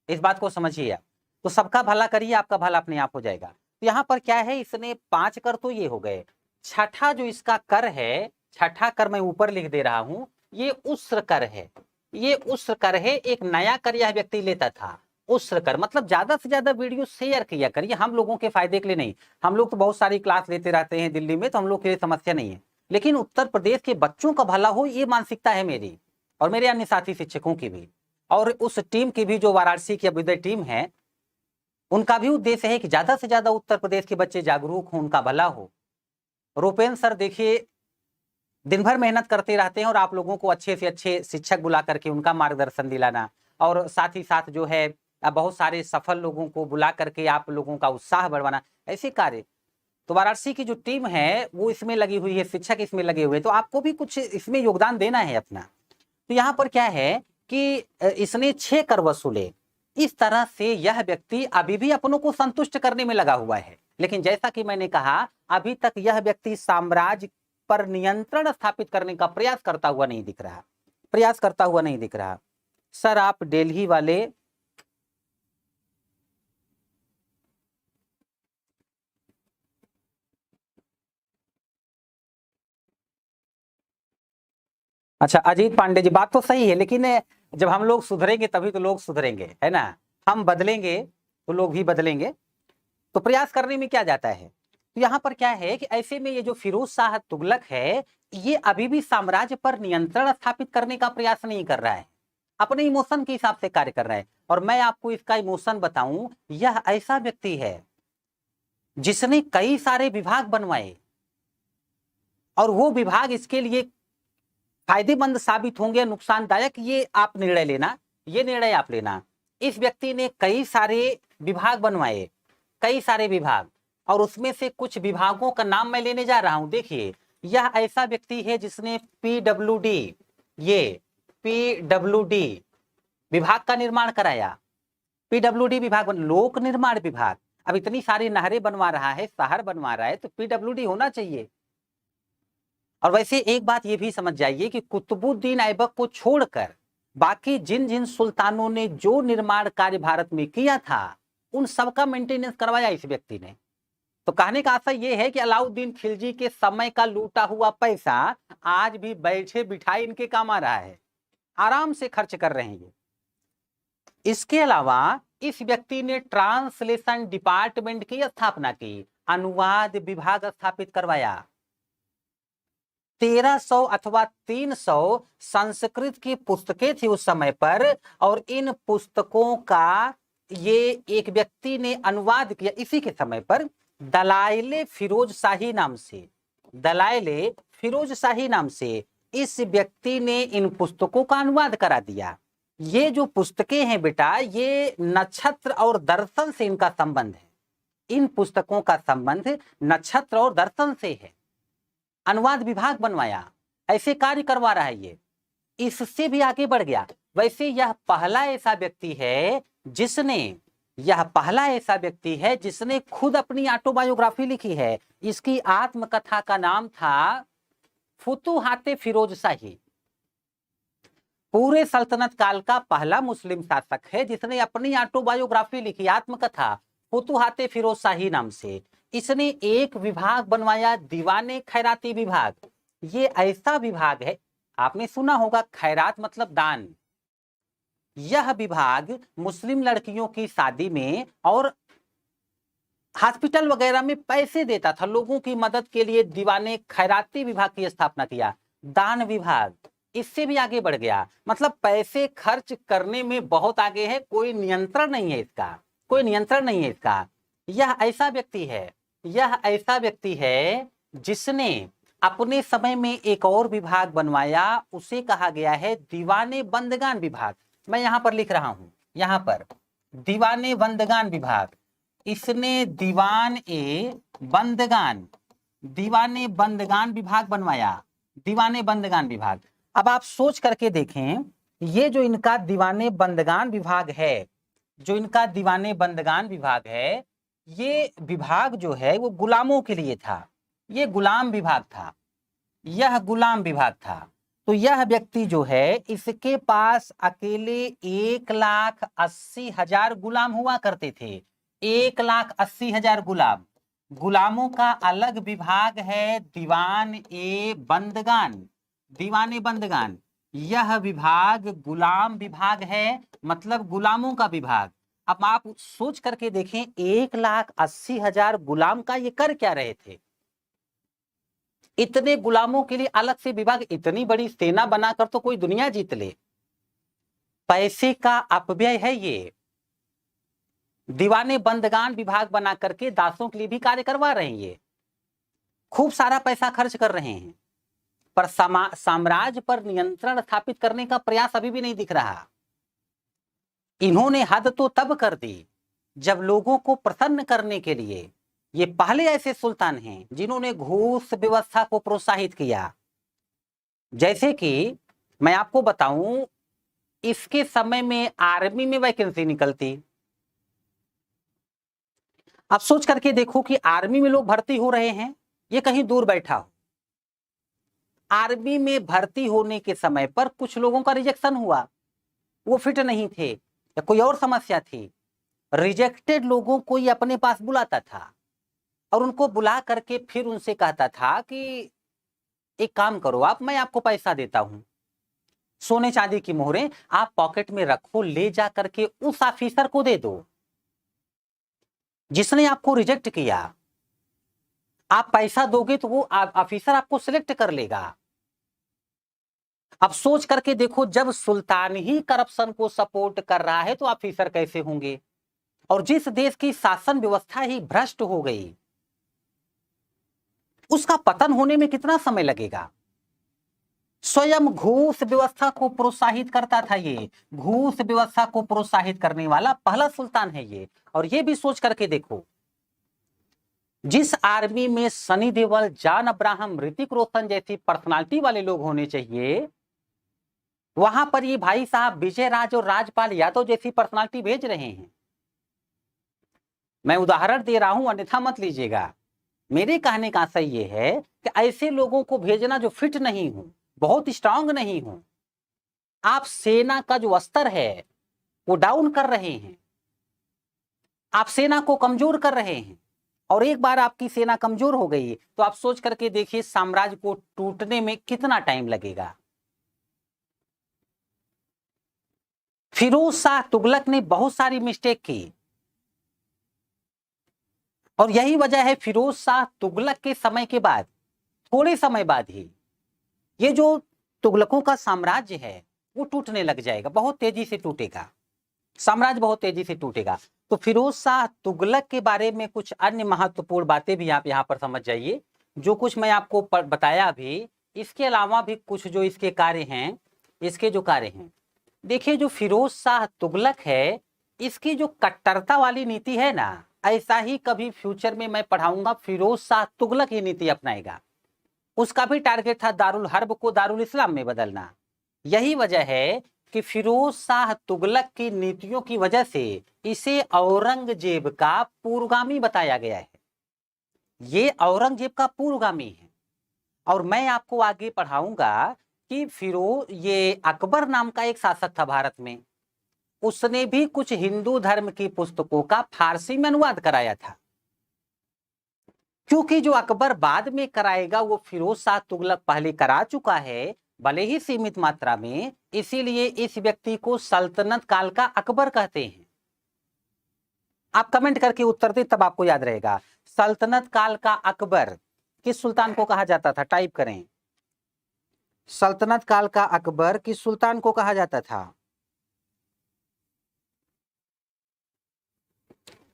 इस बात को समझिए आप। तो सबका भला करिए, आपका भला अपने आप हो जाएगा। तो यहाँ पर क्या है, इसने 5 कर तो ये हो गए, छठा जो इसका कर है, छठा कर मैं ऊपर लिख दे रहा हूं, ये उस्र कर है। ये उस्र कर है, एक नया कर यह व्यक्ति लेता था, उस्र कर। मतलब ज्यादा से ज्यादा वीडियो शेयर किया करिए, हम लोगों के फायदे के लिए नहीं। हम लोग तो बहुत सारी क्लास लेते रहते हैं दिल्ली में, तो हम लोग के लिए समस्या नहीं है, लेकिन उत्तर प्रदेश के बच्चों का भला हो, ये मानसिकता है मेरी और मेरे अन्य साथी शिक्षकों की भी, और उस टीम की भी जो वाराणसी की अभ्युदय टीम है, उनका भी उद्देश्य है कि ज्यादा से ज्यादा उत्तर प्रदेश के बच्चे जागरूक हों, उनका भला हो। रूपेंद्र सर देखिए दिन भर मेहनत करते रहते हैं और आप लोगों को अच्छे से अच्छे शिक्षक बुला करके उनका मार्गदर्शन दिलाना, और साथ ही साथ जो है या बहुत सारे सफल लोगों को बुला करके आप लोगों का उत्साह बढ़वाना, ऐसे कार्य। तो वाराणसी की जो टीम है वो इसमें लगी हुई है, शिक्षक इसमें लगे हुए, तो आपको भी कुछ इसमें योगदान देना है अपना। तो यहाँ पर क्या है कि इसने 6 कर वसूले। इस तरह से यह व्यक्ति अभी भी अपनों को संतुष्ट करने में लगा हुआ है, लेकिन जैसा कि मैंने कहा अभी तक यह व्यक्ति साम्राज्य पर नियंत्रण स्थापित करने का प्रयास करता हुआ नहीं दिख रहा। सर आप दिल्ली वाले अच्छा अजीत पांडे जी, बात तो सही है, लेकिन जब हम लोग सुधरेंगे तभी तो लोग सुधरेंगे, है ना। हम बदलेंगे तो लोग भी बदलेंगे, तो प्रयास करने में क्या जाता है। तो यहाँ पर क्या है कि ऐसे में ये जो फिरोज शाह तुगलक है, ये अभी भी साम्राज्य पर नियंत्रण स्थापित करने का प्रयास नहीं कर रहा है, अपने इमोशन के हिसाब से कार्य कर रहा है। और मैं आपको इसका इमोशन बताऊं, यह ऐसा व्यक्ति है जिसने कई सारे विभाग बनवाए, और वो विभाग इसके लिए फायदेमंद साबित होंगे, नुकसानदायक, ये आप निर्णय लेना, ये निर्णय आप लेना। इस व्यक्ति ने कई सारे विभाग बनवाए, कई सारे विभाग, और उसमें से कुछ विभागों का नाम मैं लेने जा रहा हूं। देखिए यह ऐसा व्यक्ति है जिसने पीडब्ल्यूडी, ये पीडब्ल्यूडी विभाग का निर्माण कराया। पीडब्ल्यूडी विभाग, लोक निर्माण विभाग। अब इतनी सारी नहरें बनवा रहा है, शहर बनवा रहा है, तो पीडब्ल्यूडी होना चाहिए। और वैसे एक बात ये भी समझ जाइए कि कुतुबुद्दीन ऐबक को छोड़कर बाकी जिन जिन सुल्तानों ने जो निर्माण कार्य भारत में किया था, उन सबका मेंटेनेंस करवाया इस व्यक्ति ने। तो कहने का आशय यह है कि अलाउद्दीन खिलजी के समय का लूटा हुआ पैसा आज भी बैठे बिठाए इनके काम आ रहा है, आराम से खर्च कर रहे हैं ये। इसके अलावा इस व्यक्ति ने ट्रांसलेशन डिपार्टमेंट की स्थापना की, अनुवाद विभाग स्थापित करवाया। 1300 अथवा 300 संस्कृत की पुस्तकें थी उस समय पर, और इन पुस्तकों का ये एक व्यक्ति ने अनुवाद किया इसी के समय पर, दलाइले फिरोज शाही नाम से, दलाइले फिरोज शाही नाम से इस व्यक्ति ने इन पुस्तकों का अनुवाद करा दिया। ये जो पुस्तकें हैं बेटा, ये नक्षत्र और दर्शन से इनका संबंध है। इन पुस्तकों का संबंध नक्षत्र और दर्शन से है। अनुवाद विभाग बनवाया, ऐसे कार्य करवा रहा है ये, इससे भी आगे बढ़ गया। वैसे यह पहला ऐसा व्यक्ति है जिसने खुद अपनी ऑटोबायोग्राफी लिखी है। इसकी आत्मकथा का नाम था फुतुहाते फिरोज शाही। पूरे सल्तनत काल का पहला मुस्लिम शासक है जिसने अपनी ऑटोबायोग्राफी लिखी, आत्मकथा, फुतुहाते फिरोज शाही नाम से। इसने एक विभाग बनवाया, दीवाने खैराती विभाग। ये ऐसा विभाग है, आपने सुना होगा खैरात मतलब दान। यह विभाग मुस्लिम लड़कियों की शादी में और हॉस्पिटल वगैरह में पैसे देता था, लोगों की मदद के लिए दीवाने खैराती विभाग की स्थापना किया। दान विभाग इससे भी आगे बढ़ गया, मतलब पैसे खर्च करने में बहुत आगे है, कोई नियंत्रण नहीं है इसका। यह ऐसा व्यक्ति है जिसने अपने समय में एक और विभाग बनवाया, उसे कहा गया है दीवाने बंदगान विभाग। मैं यहां पर लिख रहा हूं, यहां पर दीवाने बंदगान विभाग। इसने दीवाने बंदगान विभाग बनवाया, दीवाने बंदगान विभाग। अब आप सोच करके देखें, ये जो इनका दीवाने बंदगान विभाग है, ये विभाग जो है वो गुलामों के लिए था, ये गुलाम विभाग था। तो यह व्यक्ति जो है, इसके पास अकेले 1,80,000 गुलाम हुआ करते थे, 1,80,000 गुलाम। गुलामों का अलग विभाग है दीवाने बंदगान। यह विभाग गुलाम विभाग है, मतलब गुलामों का विभाग। अब आप सोच करके देखें, 1,80,000 गुलाम का ये कर क्या रहे थे? इतने गुलामों के लिए अलग से विभाग, इतनी बड़ी सेना बनाकर तो कोई दुनिया जीत ले। पैसे का अपव्यय है ये। दीवाने बंदगान विभाग बना करके दासों के लिए भी कार्य करवा रहे हैं, ये खूब सारा पैसा खर्च कर रहे हैं, पर साम्राज्य पर नियंत्रण स्थापित करने का प्रयास अभी भी नहीं दिख रहा। इन्होंने हद तो तब कर दी जब लोगों को प्रसन्न करने के लिए ये पहले ऐसे सुल्तान हैं जिन्होंने घूस व्यवस्था को प्रोत्साहित किया। जैसे कि मैं आपको बताऊं, इसके समय में आर्मी में वैकेंसी निकलती। अब सोच करके देखो कि आर्मी में लोग भर्ती हो रहे हैं, ये कहीं दूर बैठा हो। आर्मी में भर्ती होने के समय पर कुछ लोगों का रिजेक्शन हुआ, वो फिट नहीं थे या कोई और समस्या थी। रिजेक्टेड लोगों को ये अपने पास बुलाता था और उनको बुला करके फिर उनसे कहता था कि एक काम करो आप, मैं आपको पैसा देता हूं, सोने चांदी की मोहरें आप पॉकेट में रखो, ले जा करके उस ऑफिसर को दे दो जिसने आपको रिजेक्ट किया। आप पैसा दोगे तो वो ऑफिसर आपको सिलेक्ट कर लेगा। अब सोच करके देखो, जब सुल्तान ही करप्शन को सपोर्ट कर रहा है तो ऑफिसर कैसे होंगे। और जिस देश की शासन व्यवस्था ही भ्रष्ट हो गई, उसका पतन होने में कितना समय लगेगा। स्वयं घूस व्यवस्था को प्रोत्साहित करता था ये, घूस व्यवस्था को प्रोत्साहित करने वाला पहला सुल्तान है ये। और ये भी सोच करके देखो, जिस आर्मी में सनी देओल, जॉन अब्राहम, ऋतिक रोशन जैसी पर्सनालिटी वाले लोग होने चाहिए, वहां पर ये भाई साहब विजय राज और राजपाल यादव जैसी पर्सनालिटी भेज रहे हैं। मैं उदाहरण दे रहा हूं, अन्यथा मत लीजिएगा। मेरे कहने का आशय ये है कि ऐसे लोगों को भेजना जो फिट नहीं हो, बहुत स्ट्रांग नहीं हो। आप सेना का जो स्तर है वो डाउन कर रहे हैं, आप सेना को कमजोर कर रहे हैं। और एक बार आपकी सेना कमजोर हो गई तो आप सोच करके देखिए साम्राज्य को टूटने में कितना टाइम लगेगा। फिरोज शाह तुगलक ने बहुत सारी मिस्टेक की और यही वजह है फिरोज शाह तुगलक के समय के बाद, थोड़े समय बाद ही ये जो तुगलकों का साम्राज्य है वो टूटने लग जाएगा, बहुत तेजी से टूटेगा, साम्राज्य बहुत तेजी से टूटेगा। तो फिरोज शाह तुगलक के बारे में कुछ अन्य महत्वपूर्ण बातें भी आप यहाँ पर समझ जाइए। जो कुछ मैं आपको बताया अभी, इसके अलावा भी कुछ जो इसके कार्य हैं, इसके जो कार्य हैं, देखिए जो फिरोज शाह तुगलक है, इसकी जो कट्टरता वाली नीति है ना, ऐसा ही कभी फ्यूचर में मैं पढ़ाऊंगा फिरोज शाह तुगलक ही नीति अपनाएगा। उसका भी टारगेट था दारुल हर्ब को दारुल इस्लाम में बदलना। यही वजह है कि फिरोज शाह तुगलक की नीतियों की वजह से इसे औरंगजेब का पूर्वगामी बताया गया है। ये औरंगजेब का पूर्वगामी है। और मैं आपको आगे पढ़ाऊंगा कि ये अकबर नाम का एक शासक था भारत में, उसने भी कुछ हिंदू धर्म की पुस्तकों का फारसी में अनुवाद कराया था। क्योंकि जो अकबर बाद में कराएगा वो फिरोज शाह तुगलक पहले करा चुका है, भले ही सीमित मात्रा में, इसीलिए इस व्यक्ति को सल्तनत काल का अकबर कहते हैं। आप कमेंट करके उत्तर दें तब आपको याद रहेगा। सल्तनत काल का अकबर किस सुल्तान को कहा जाता था, टाइप करें। सल्तनत काल का अकबर किस सुल्तान को कहा जाता था?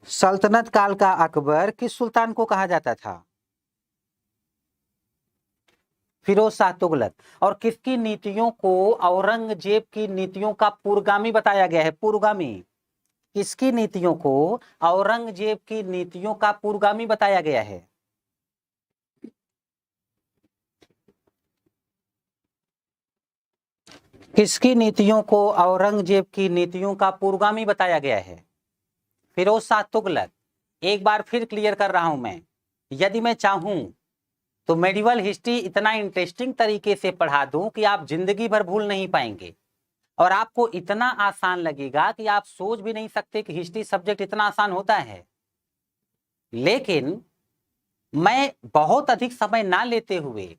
सल्तनत काल का अकबर किस सुल्तान को कहा जाता था? फिरोज शाह तुगलक। और किसकी नीतियों को औरंगजेब की नीतियों का पूर्वगामी बताया गया है? पूर्वगामी। किसकी नीतियों को औरंगजेब की नीतियों का पूर्वगामी बताया गया है? किसकी नीतियों को औरंगजेब की नीतियों का पूर्वगामी बताया गया है? फिरोज शाह तुगलक। एक बार फिर क्लियर कर रहा हूं मैं, यदि मैं चाहूं तो मेडिवल हिस्ट्री इतना इंटरेस्टिंग तरीके से पढ़ा दूं कि आप जिंदगी भर भूल नहीं पाएंगे और आपको इतना आसान लगेगा कि आप सोच भी नहीं सकते कि हिस्ट्री सब्जेक्ट इतना आसान होता है। लेकिन मैं बहुत अधिक समय ना लेते हुए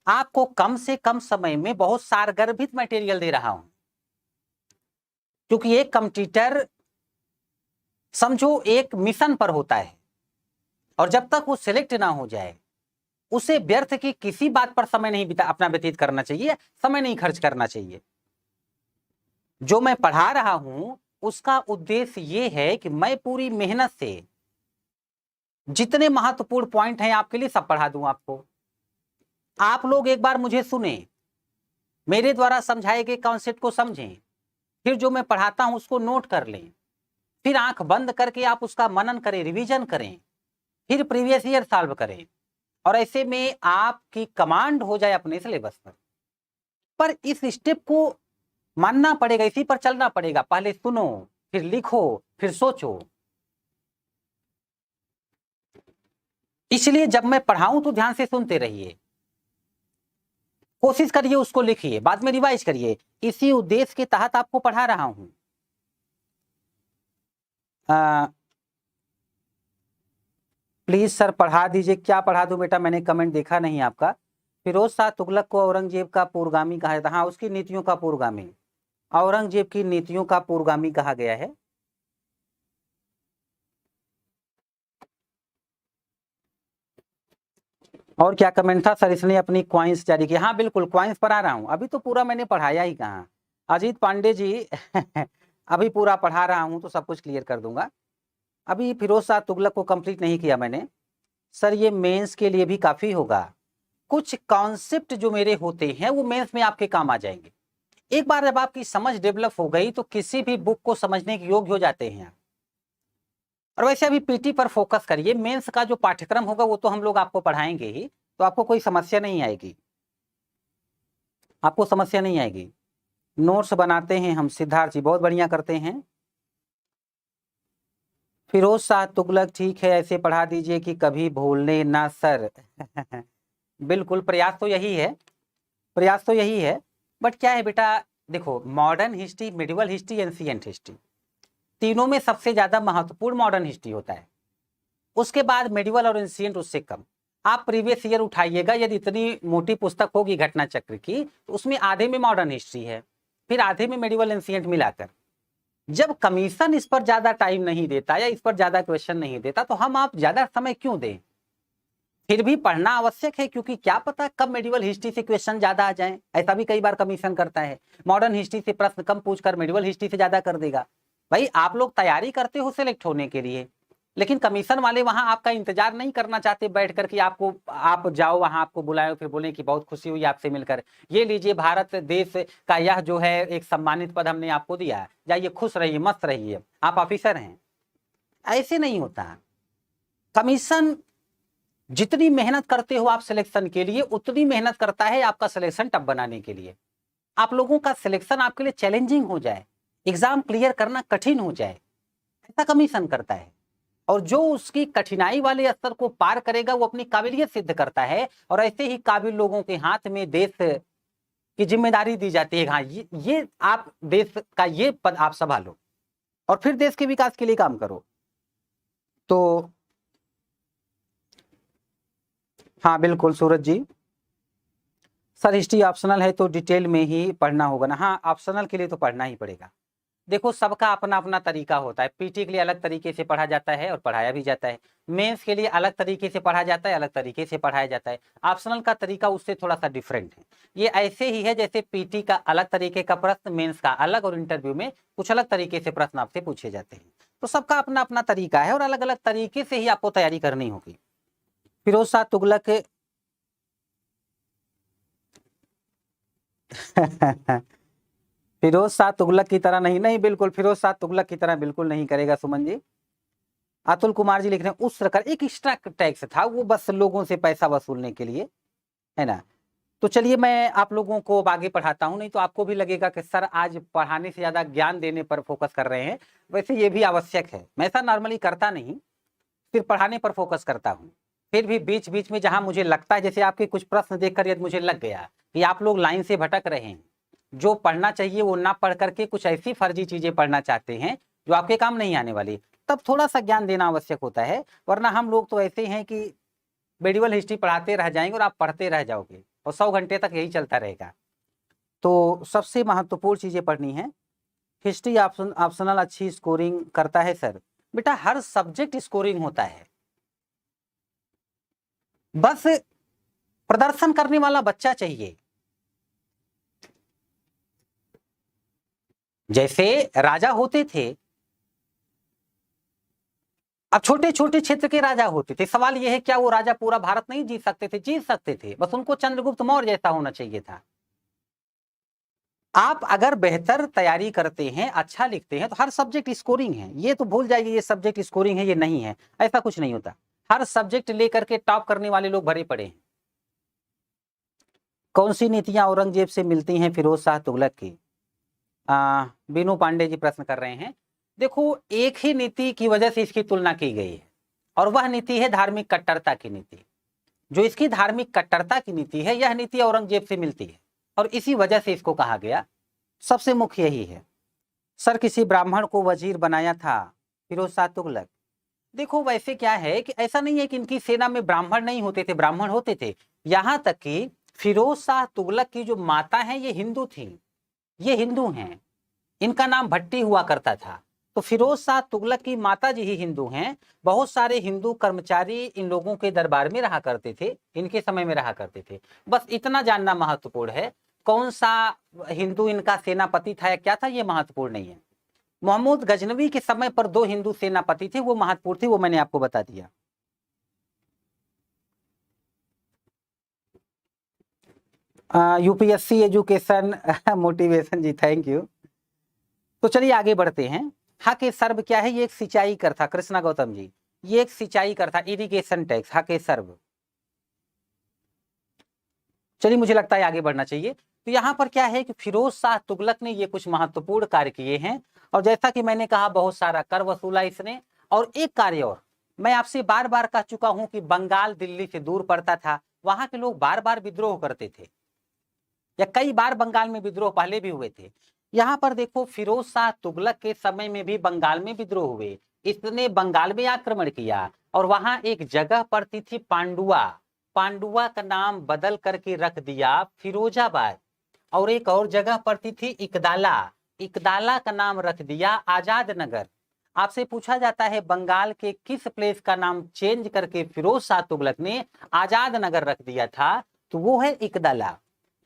आपको कम से कम समय में बहुत सारगर्भित मटेरियल दे रहा हूं, क्योंकि एक कंप्यूटर समझो एक मिशन पर होता है और जब तक वो सिलेक्ट ना हो जाए उसे व्यर्थ की किसी बात पर समय नहीं अपना व्यतीत करना चाहिए, समय नहीं खर्च करना चाहिए। जो मैं पढ़ा रहा हूं उसका उद्देश्य ये है कि मैं पूरी मेहनत से जितने महत्वपूर्ण पॉइंट हैं आपके लिए सब पढ़ा दूं आपको। आप लोग एक बार मुझे सुने, मेरे द्वारा समझाए गए कॉन्सेप्ट को समझें, फिर जो मैं पढ़ाता हूं उसको नोट कर लें, फिर आंख बंद करके आप उसका मनन करें, रिवीजन करें, फिर प्रीवियस ईयर सॉल्व करें, और ऐसे में आपकी कमांड हो जाए अपने सिलेबस पर इस स्टेप को मानना पड़ेगा, इसी पर चलना पड़ेगा। पहले सुनो, फिर लिखो, फिर सोचो। इसलिए जब मैं पढ़ाऊं तो ध्यान से सुनते रहिए, कोशिश करिए उसको लिखिए, बाद में रिवाइज करिए। इसी उद्देश्य के तहत आपको पढ़ा रहा हूं। प्लीज सर पढ़ा दीजिए। क्या पढ़ा दूं बेटा, मैंने कमेंट देखा नहीं आपका। फिरोज शाह तुगलक को औरंगजेब का पूर्वगामी कहा जाता है। हाँ, उसकी नीतियों का पूर्वगामी, औरंगजेब की नीतियों का पूर्वगामी कहा गया है। और क्या कमेंट था सर, इसने अपनी क्वाइंस जारी की? हाँ बिल्कुल, क्वाइंस पर आ रहा हूँ। अभी तो पूरा मैंने पढ़ाया ही कहाँ अजीत पांडे जी अभी पूरा पढ़ा रहा हूँ तो सब कुछ क्लियर कर दूंगा। अभी फिरोज शाह तुगलक को कंप्लीट नहीं किया मैंने। सर ये मेंस के लिए भी काफी होगा। कुछ कॉन्सेप्ट जो मेरे होते हैं वो मेंस में आपके काम आ जाएंगे। एक बार जब आपकी समझ डेवलप हो गई तो किसी भी बुक को समझने के योग्य हो जाते हैं। और वैसे अभी पीटी पर फोकस करिए। मेंस का जो पाठ्यक्रम होगा वो तो हम लोग आपको पढ़ाएंगे ही, तो आपको कोई समस्या नहीं आएगी, आपको समस्या नहीं आएगी। नोट्स बनाते हैं हम, सिद्धार्थ जी बहुत बढ़िया करते हैं। फिरोज शाह तुगलक ठीक है, ऐसे पढ़ा दीजिए कि कभी भूलने ना सर बिल्कुल, प्रयास तो यही है, प्रयास तो यही है। बट क्या है बेटा, देखो modern history, medieval history, ancient history, तीनों में सबसे ज्यादा महत्वपूर्ण मॉडर्न हिस्ट्री होता है। उसके बाद मेडिवल और एंशिएंट उससे कम। आप प्रीवियस ईयर उठाइएगा, यदि इतनी मोटी पुस्तक होगी घटना चक्र की तो उसमें आधे में मॉडर्न हिस्ट्री है, फिर आधे में मेडिवल एंशिएंट मिलाकर। जब कमीशन इस पर ज्यादा टाइम नहीं देता या इस पर ज्यादा क्वेश्चन नहीं देता तो हम आप ज्यादा समय क्यों दें? फिर भी पढ़ना आवश्यक है, क्योंकि क्या पता कब मेडिवल हिस्ट्री से क्वेश्चन ज्यादा आ जाए। ऐसा भी कई बार कमीशन करता है, मॉडर्न हिस्ट्री से प्रश्न कम पूछकर मेडिवल हिस्ट्री से ज्यादा कर देगा। भाई आप लोग तैयारी करते हो सिलेक्ट होने के लिए, लेकिन कमीशन वाले वहां आपका इंतजार नहीं करना चाहते बैठ कर कि आपको, आप जाओ वहां आपको बुलाए फिर बोले कि बहुत खुशी हुई आपसे मिलकर, ये लीजिए भारत देश का यह जो है एक सम्मानित पद हमने आपको दिया है, जाइए खुश रहिए मस्त रहिए आप ऑफिसर हैं। ऐसे नहीं होता। कमीशन जितनी मेहनत करते हो आप सिलेक्शन के लिए, उतनी मेहनत करता है आपका सिलेक्शन टफ बनाने के लिए। आप लोगों का सिलेक्शन आपके लिए चैलेंजिंग हो जाए, एग्जाम क्लियर करना कठिन हो जाए, ऐसा कमीशन करता है। और जो उसकी कठिनाई वाले स्तर को पार करेगा वो अपनी काबिलियत सिद्ध करता है, और ऐसे ही काबिल लोगों के हाथ में देश की जिम्मेदारी दी जाती है। हाँ ये आप देश का ये पद आप संभालो और फिर देश के विकास के लिए काम करो। तो हाँ बिल्कुल सूरज जी, सर हिस्ट्री ऑप्शनल है तो डिटेल में ही पढ़ना होगा ना? हाँ ऑप्शनल के लिए तो पढ़ना ही पड़ेगा। देखो सबका अपना अपना तरीका होता है। पीटी के लिए अलग तरीके से पढ़ा जाता है और पढ़ाया भी जाता है, मेंस के लिए अलग तरीके से पढ़ा जाता है, अलग तरीके से पढ़ाया जाता है। ऑप्शनल का तरीका उससे थोड़ा सा डिफरेंट है। ये ऐसे ही है जैसे पीटी का अलग तरीके का प्रश्न, मेंस का अलग, और इंटरव्यू में कुछ अलग तरीके से प्रश्न आपसे पूछे जाते हैं। तो सबका अपना अपना तरीका है और अलग अलग तरीके से ही आपको तैयारी करनी होगी। फिरोज शाह तुगलक फिरोज शाह तुगलक की तरह नहीं, नहीं बिल्कुल फिरोज शाह तुगलक की तरह बिल्कुल नहीं करेगा सुमन जी। अतुल कुमार जी लिख रहे हैं उस सरकार एक एक्स्ट्रा टैक्स था, वो बस लोगों से पैसा वसूलने के लिए, है ना? तो चलिए मैं आप लोगों को आगे पढ़ाता हूं, नहीं तो आपको भी लगेगा कि सर आज पढ़ाने से ज्यादा ज्ञान देने पर फोकस कर रहे हैं। वैसे ये भी आवश्यक है, मैं ऐसा नॉर्मली करता नहीं, सिर्फ पढ़ाने पर फोकस करता हूँ। फिर भी बीच बीच में जहां मुझे लगता है, जैसे आपके कुछ प्रश्न देखकर यदि मुझे लग गया कि आप लोग लाइन से भटक रहे हैं, जो पढ़ना चाहिए वो ना पढ़ करके कुछ ऐसी फर्जी चीजें पढ़ना चाहते हैं जो आपके काम नहीं आने वाली, तब थोड़ा सा ज्ञान देना आवश्यक होता है। वरना हम लोग तो ऐसे हैं कि मेडिवल हिस्ट्री पढ़ाते रह जाएंगे और आप पढ़ते रह जाओगे और 100 घंटे तक यही चलता रहेगा। तो सबसे महत्वपूर्ण चीजें पढ़नी है। हिस्ट्री ऑप्शनल अच्छी स्कोरिंग करता है सर? बेटा हर सब्जेक्ट स्कोरिंग होता है, बस प्रदर्शन करने वाला बच्चा चाहिए। जैसे राजा होते थे, अब छोटे छोटे क्षेत्र के राजा होते थे, सवाल यह है क्या वो राजा पूरा भारत नहीं जीत सकते थे? जीत सकते थे, बस उनको चंद्रगुप्त मौर्य जैसा होना चाहिए था। आप अगर बेहतर तैयारी करते हैं, अच्छा लिखते हैं, तो हर सब्जेक्ट स्कोरिंग है। ये तो भूल जाइए ये सब्जेक्ट स्कोरिंग है, ये नहीं है, ऐसा कुछ नहीं होता। हर सब्जेक्ट लेकर के टॉप करने वाले लोग भरे पड़े हैं। कौन सी नीतियां औरंगजेब से मिलती हैं फिरोज शाह तुगलक की? बीनू पांडे जी प्रश्न कर रहे हैं। देखो, एक ही नीति की वजह से इसकी तुलना की गई है, और वह नीति है धार्मिक कट्टरता की नीति। जो इसकी धार्मिक कट्टरता की नीति है, यह नीति औरंगजेब से मिलती है, और इसी वजह से इसको कहा गया। सबसे मुख्य यही है। सर, किसी ब्राह्मण को वजीर बनाया था फिरोज शाह तुगलक। देखो, वैसे क्या है कि ऐसा नहीं है कि इनकी सेना में ब्राह्मण नहीं होते थे, ब्राह्मण होते थे। यहां तक कि फिरोज शाह तुगलक की जो माता है ये हिंदू थी, ये हिंदू हैं। इनका नाम भट्टी हुआ करता था। तो फिरोज शाह तुगलक की माता जी ही हिंदू हैं। बहुत सारे हिंदू कर्मचारी इन लोगों के दरबार में रहा करते थे, इनके समय में रहा करते थे। बस इतना जानना महत्वपूर्ण है। कौन सा हिंदू इनका सेनापति था या क्या था, ये महत्वपूर्ण नहीं है। मोहम्मद गजनवी के समय पर 2 हिंदू सेनापति थे, वो महत्वपूर्ण थे, वो मैंने आपको बता दिया। UPSC education motivation ji, thank you. तो चलिए आगे बढ़ते हैं। हक ए सर्व क्या है? ये एक सिंचाई कर था, कृष्णा गौतम जी, ये एक सिंचाई कर था, इरिगेशन टैक्स, हक ए सर्व। चलिए, मुझे लगता है आगे बढ़ना चाहिए। तो यहाँ पर क्या है कि फिरोज शाह तुगलक ने ये कुछ महत्वपूर्ण कार्य किए हैं, और जैसा कि मैंने कहा बहुत सारा कर वसूला इसने। और एक कार्य और, मैं आपसे बार बार कह चुका हूं कि बंगाल दिल्ली से दूर पड़ता था, वहां के लोग बार बार विद्रोह करते थे, या कई बार बंगाल में विद्रोह पहले भी हुए थे। यहाँ पर देखो, फिरोज शाह तुगलक के समय में भी बंगाल में विद्रोह हुए। इसने बंगाल में आक्रमण किया, और वहां एक जगह पड़ती थी पांडुआ, पांडुआ का नाम बदल करके रख दिया फिरोजाबाद। और एक और जगह पड़ती थी इकदाला, इकदाला का नाम रख दिया आजाद नगर। आपसे पूछा जाता है बंगाल के किस प्लेस का नाम चेंज करके फिरोज शाह तुगलक ने आजाद नगर रख दिया था? तो वो है इकदाला,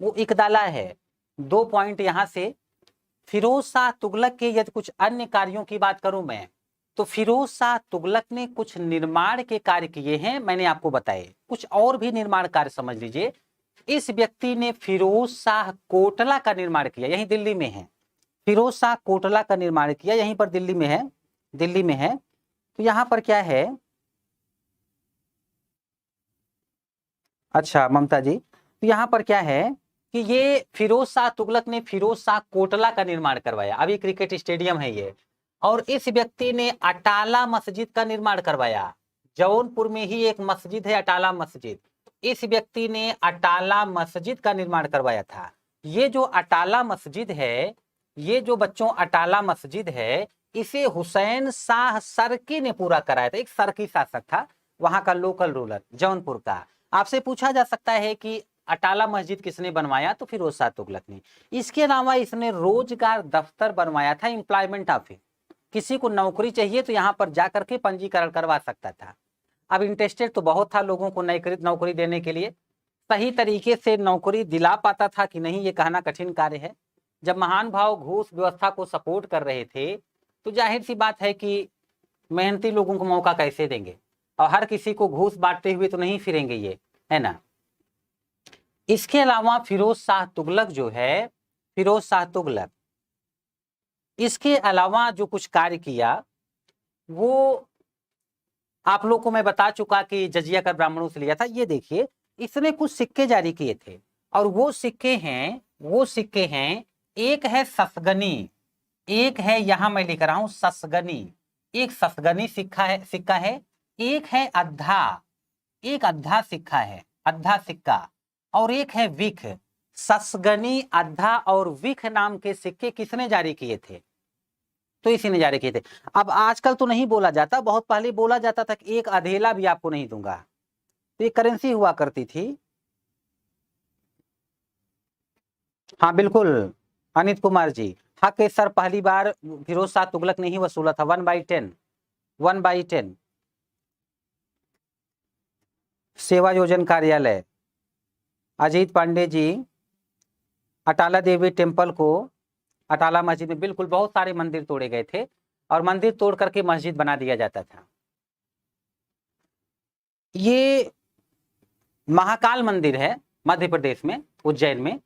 वो इकदाला है। 2 पॉइंट यहां से। फिरोज शाह तुगलक के यदि कुछ अन्य कार्यों की बात करूं मैं, तो फिरोज शाह तुगलक ने कुछ निर्माण के कार्य किए हैं, मैंने आपको बताए। कुछ और भी निर्माण कार्य समझ लीजिए। इस व्यक्ति ने फिरोज शाह कोटला का निर्माण किया, यही दिल्ली में है। फिरोज शाह कोटला का निर्माण किया, यहीं पर दिल्ली में है, दिल्ली में है। तो यहां पर क्या है, अच्छा ममता जी, तो यहां पर क्या है कि ये फिरोज शाह तुगलक ने फिरोज शाह कोटला का निर्माण करवाया। अभी क्रिकेट स्टेडियम है ये। और इस व्यक्ति ने अटाला मस्जिद का निर्माण करवाया। जौनपुर में ही एक मस्जिद है अटाला मस्जिद, इस व्यक्ति ने अटाला मस्जिद का निर्माण करवाया था। ये जो अटाला मस्जिद है, ये जो बच्चों अटाला मस्जिद है, इसे हुसैन शाह सरकी ने पूरा कराया था। एक सरकी शासक था वहां का, लोकल रूलर जौनपुर का। आपसे पूछा जा सकता है कि अटाला मस्जिद किसने बनवाया? तो फिरोज शाह तुगलक ने। इसके अलावा इसने रोजगार दफ्तर बनवाया था, एम्प्लॉयमेंट ऑफिस। किसी को नौकरी चाहिए तो यहाँ पर जाकर के पंजीकरण करवा सकता था। अब इंटरेस्टेड तो बहुत था लोगों को नौकरी देने के लिए, सही तरीके से नौकरी दिला पाता था कि नहीं, ये कहना कठिन कार्य है। जब महान भाव घूस व्यवस्था को सपोर्ट कर रहे थे, तो जाहिर सी बात है कि मेहनती लोगों को मौका कैसे देंगे, और हर किसी को घूस बांटते हुए तो नहीं फिरेंगे ये, है ना। इसके अलावा फिरोज शाह तुगलक जो है, फिरोज शाह तुगलक, इसके अलावा जो कुछ कार्य किया वो आप लोग को मैं बता चुका कि जजिया कर ब्राह्मणों से लिया था। ये देखिए, इसने कुछ सिक्के जारी किए थे, और वो सिक्के हैं, एक है ससगनी, एक है, यहां मैं लिख रहा हूं ससगनी, एक ससगनी सिक्का है, एक है अद्धा, एक अद्धा सिक्का है, अद्धा सिक्का, और एक है विख। ससगनी, अद्धा और विख नाम के सिक्के किसने जारी किए थे? तो इसी ने जारी किए थे। अब आजकल तो नहीं बोला जाता, बहुत पहले बोला जाता था कि एक अधेला भी आपको नहीं दूंगा। तो ये करेंसी हुआ करती थी। हाँ बिल्कुल, अनित कुमार जी, हक ए सर पहली बार फिरोज शाह तुगलक ने ही वसूला था, 1/10, 1/10। सेवा योजन कार्यालय, अजीत पांडे जी, अटाला देवी टेम्पल को, अटाला मस्जिद में बिल्कुल बहुत सारे मंदिर तोड़े गए थे, और मंदिर तोड़ करके मस्जिद बना दिया जाता था। ये महाकाल मंदिर है मध्य प्रदेश में, उज्जैन में,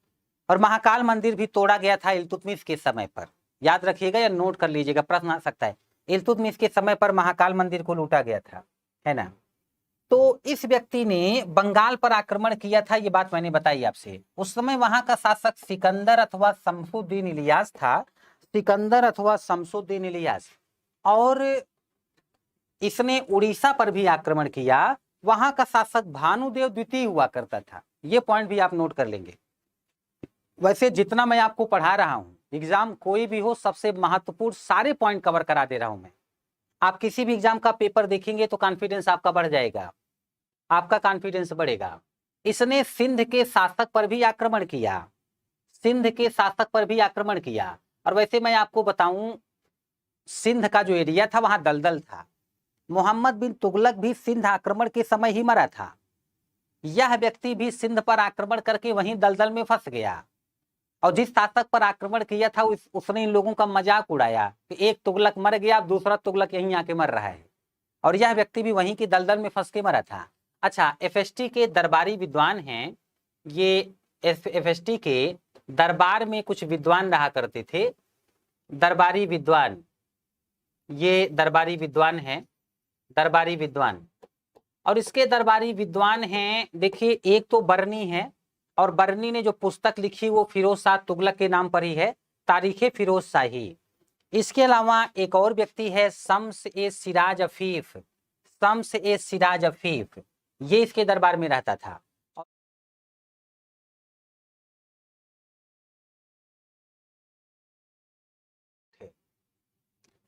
और महाकाल मंदिर भी तोड़ा गया था इल्तुतमिश के समय पर। याद रखिएगा या नोट कर लीजिएगा, प्रश्न आ सकता है। इल्तुतमिश के समय पर महाकाल मंदिर को लूटा गया था, है ना। तो इस व्यक्ति ने बंगाल पर आक्रमण किया था, ये बात मैंने बताई आपसे। उस समय वहां का शासक सिकंदर अथवा शमसुद्दीन इलियास था, सिकंदर अथवा शमसुद्दीन इलियास। और इसने उड़ीसा पर भी आक्रमण किया, वहां का शासक भानुदेव द्वितीय हुआ करता था। ये पॉइंट भी आप नोट कर लेंगे। वैसे जितना मैं आपको पढ़ा रहा हूं, एग्जाम कोई भी हो, सबसे महत्वपूर्ण सारे पॉइंट कवर करा दे रहा हूं मैं। आप किसी भी एग्जाम का पेपर देखेंगे तो कॉन्फिडेंस आपका बढ़ जाएगा, आपका कॉन्फिडेंस बढ़ेगा। इसने सिंध के शासक पर भी आक्रमण किया, सिंध के शासक पर भी आक्रमण किया। और वैसे मैं आपको बताऊं, सिंध का जो एरिया था वहां दलदल था। मोहम्मद बिन तुगलक भी सिंध आक्रमण के समय ही मरा था। यह व्यक्ति भी सिंध पर आक्रमण करके वहीं दलदल में फंस गया। और जिस शासक पर आक्रमण किया था उसने इन लोगों का मजाक उड़ाया कि एक तुगलक मर गया, दूसरा तुगलक यहीं आके मर रहा है। और यह व्यक्ति भी वहीं की दलदल में फंस के मरा था। अच्छा, एफएसटी के दरबारी विद्वान हैं ये। एफएसटी के दरबार में कुछ विद्वान रहा करते थे, दरबारी विद्वान। ये दरबारी विद्वान हैं, दरबारी विद्वान। और इसके दरबारी विद्वान हैं, देखिए एक तो बरनी है, और बरनी ने जो पुस्तक लिखी वो फिरोज शाह तुगलक के नाम पर ही है, तारीखे फिरोज शाही। इसके अलावा एक और व्यक्ति है शम्स ए सिराज अफीफ, शम्स ए सिराज अफीफ, ये इसके दरबार में रहता था।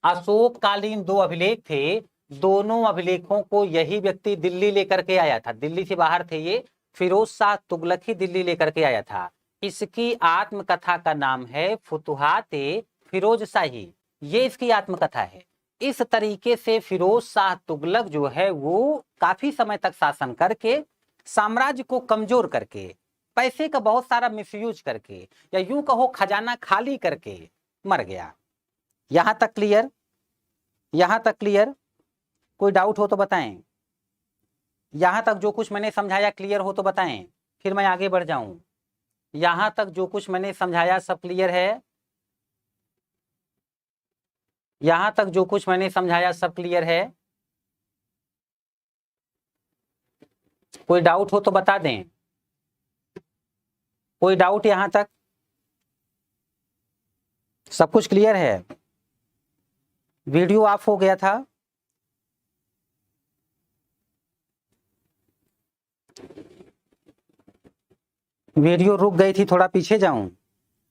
अशोककालीन दो अभिलेख थे, दोनों अभिलेखों को यही व्यक्ति दिल्ली लेकर के आया था। दिल्ली से बाहर थे ये, फिरोज शाह तुगलक ही दिल्ली लेकर के आया था। इसकी आत्मकथा का नाम है फुतुहात-ए फिरोज शाही, ये इसकी आत्मकथा है। इस तरीके से फिरोज शाह तुगलक जो है वो काफी समय तक शासन करके, साम्राज्य को कमजोर करके, पैसे का बहुत सारा मिसयूज करके, या यूं कहो खजाना खाली करके मर गया। यहां तक क्लियर? यहां तक क्लियर? कोई डाउट हो तो बताएं। यहां तक जो कुछ मैंने समझाया क्लियर हो तो बताएं, फिर मैं आगे बढ़ जाऊं। यहां तक जो कुछ मैंने समझाया सब क्लियर है? यहां तक जो कुछ मैंने समझाया सब क्लियर है? कोई डाउट हो तो बता दें। कोई डाउट यहां तक? सब कुछ क्लियर है? वीडियो ऑफ हो गया था। वीडियो रुक गई थी, थोड़ा पीछे जाऊं।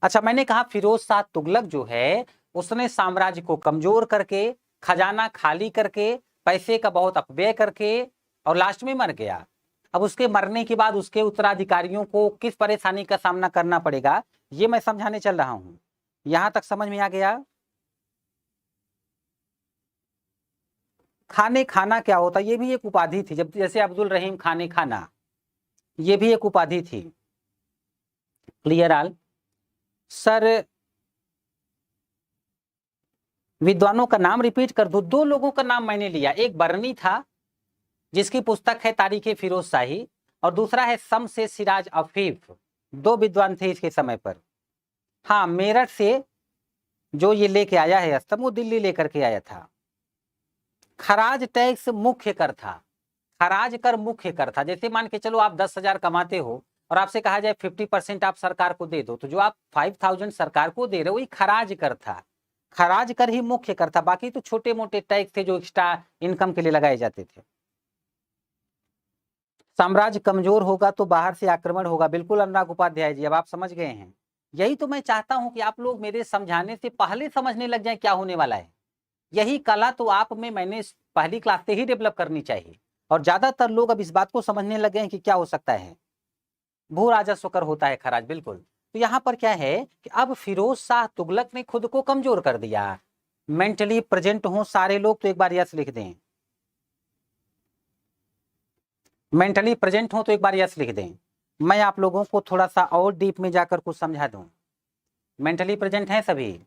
अच्छा, मैंने कहा फिरोज शाह तुगलक जो है उसने साम्राज्य को कमजोर करके, खजाना खाली करके, पैसे का बहुत अपव्यय करके, और लास्ट में मर गया। अब उसके मरने के बाद उसके उत्तराधिकारियों को किस परेशानी का सामना करना पड़ेगा, ये मैं समझाने चल रहा हूं। यहां तक समझ में आ गया? खाने खाना क्या होता, ये भी एक उपाधि थी। जब जैसे अब्दुल रहीम खाने खाना, ये भी एक उपाधि थी। क्लियर आल? सर विद्वानों का नाम रिपीट कर दो। दो लोगों का नाम मैंने लिया, एक बरनी था जिसकी पुस्तक है तारीखे फिरोज शाही, और दूसरा है शम्स ए सिराज अफीफ। दो विद्वान थे इसके समय पर। हाँ, मेरठ से जो ये लेके आया है स्तंभ, वो दिल्ली लेकर के आया था। खराज टैक्स मुख्य कर था, खराज कर मुख्य कर था। जैसे मान के चलो आप 10,000 कमाते हो और आपसे कहा जाए 50% आप सरकार को दे दो, तो जो आप 5,000 सरकार को दे रहे हो वही खराज कर था। खराज कर ही मुख्य कर था, बाकी तो छोटे मोटे टैक्स थे जो एक्स्ट्रा इनकम के लिए लगाए जाते थे। साम्राज्य कमजोर होगा तो बाहर से आक्रमण होगा। बिल्कुल अनुराग उपाध्याय जी, अब आप समझ गए हैं। यही तो मैं चाहता हूं कि आप लोग मेरे समझाने से पहले समझने लग जाएं क्या होने वाला है। यही कला तो आप में मैंने पहली क्लास से ही डेवलप करनी चाहिए। और ज्यादातर लोग अब इस बात को समझने लगे हैं कि क्या हो सकता है, भू राजस्व कर होता है खराज। बिल्कुल। तो यहाँ पर क्या है कि अब फिरोज शाह तुगलक ने खुद को कमजोर कर दिया। मेंटली प्रेजेंट हो सारे लोग तो एक बार यस लिख दें। मेंटली प्रेजेंट हो तो एक बार यस लिख दें। मैं आप लोगों को थोड़ा सा और डीप में जाकर कुछ समझा दूं। मेंटली प्रेजेंट हैं सभी?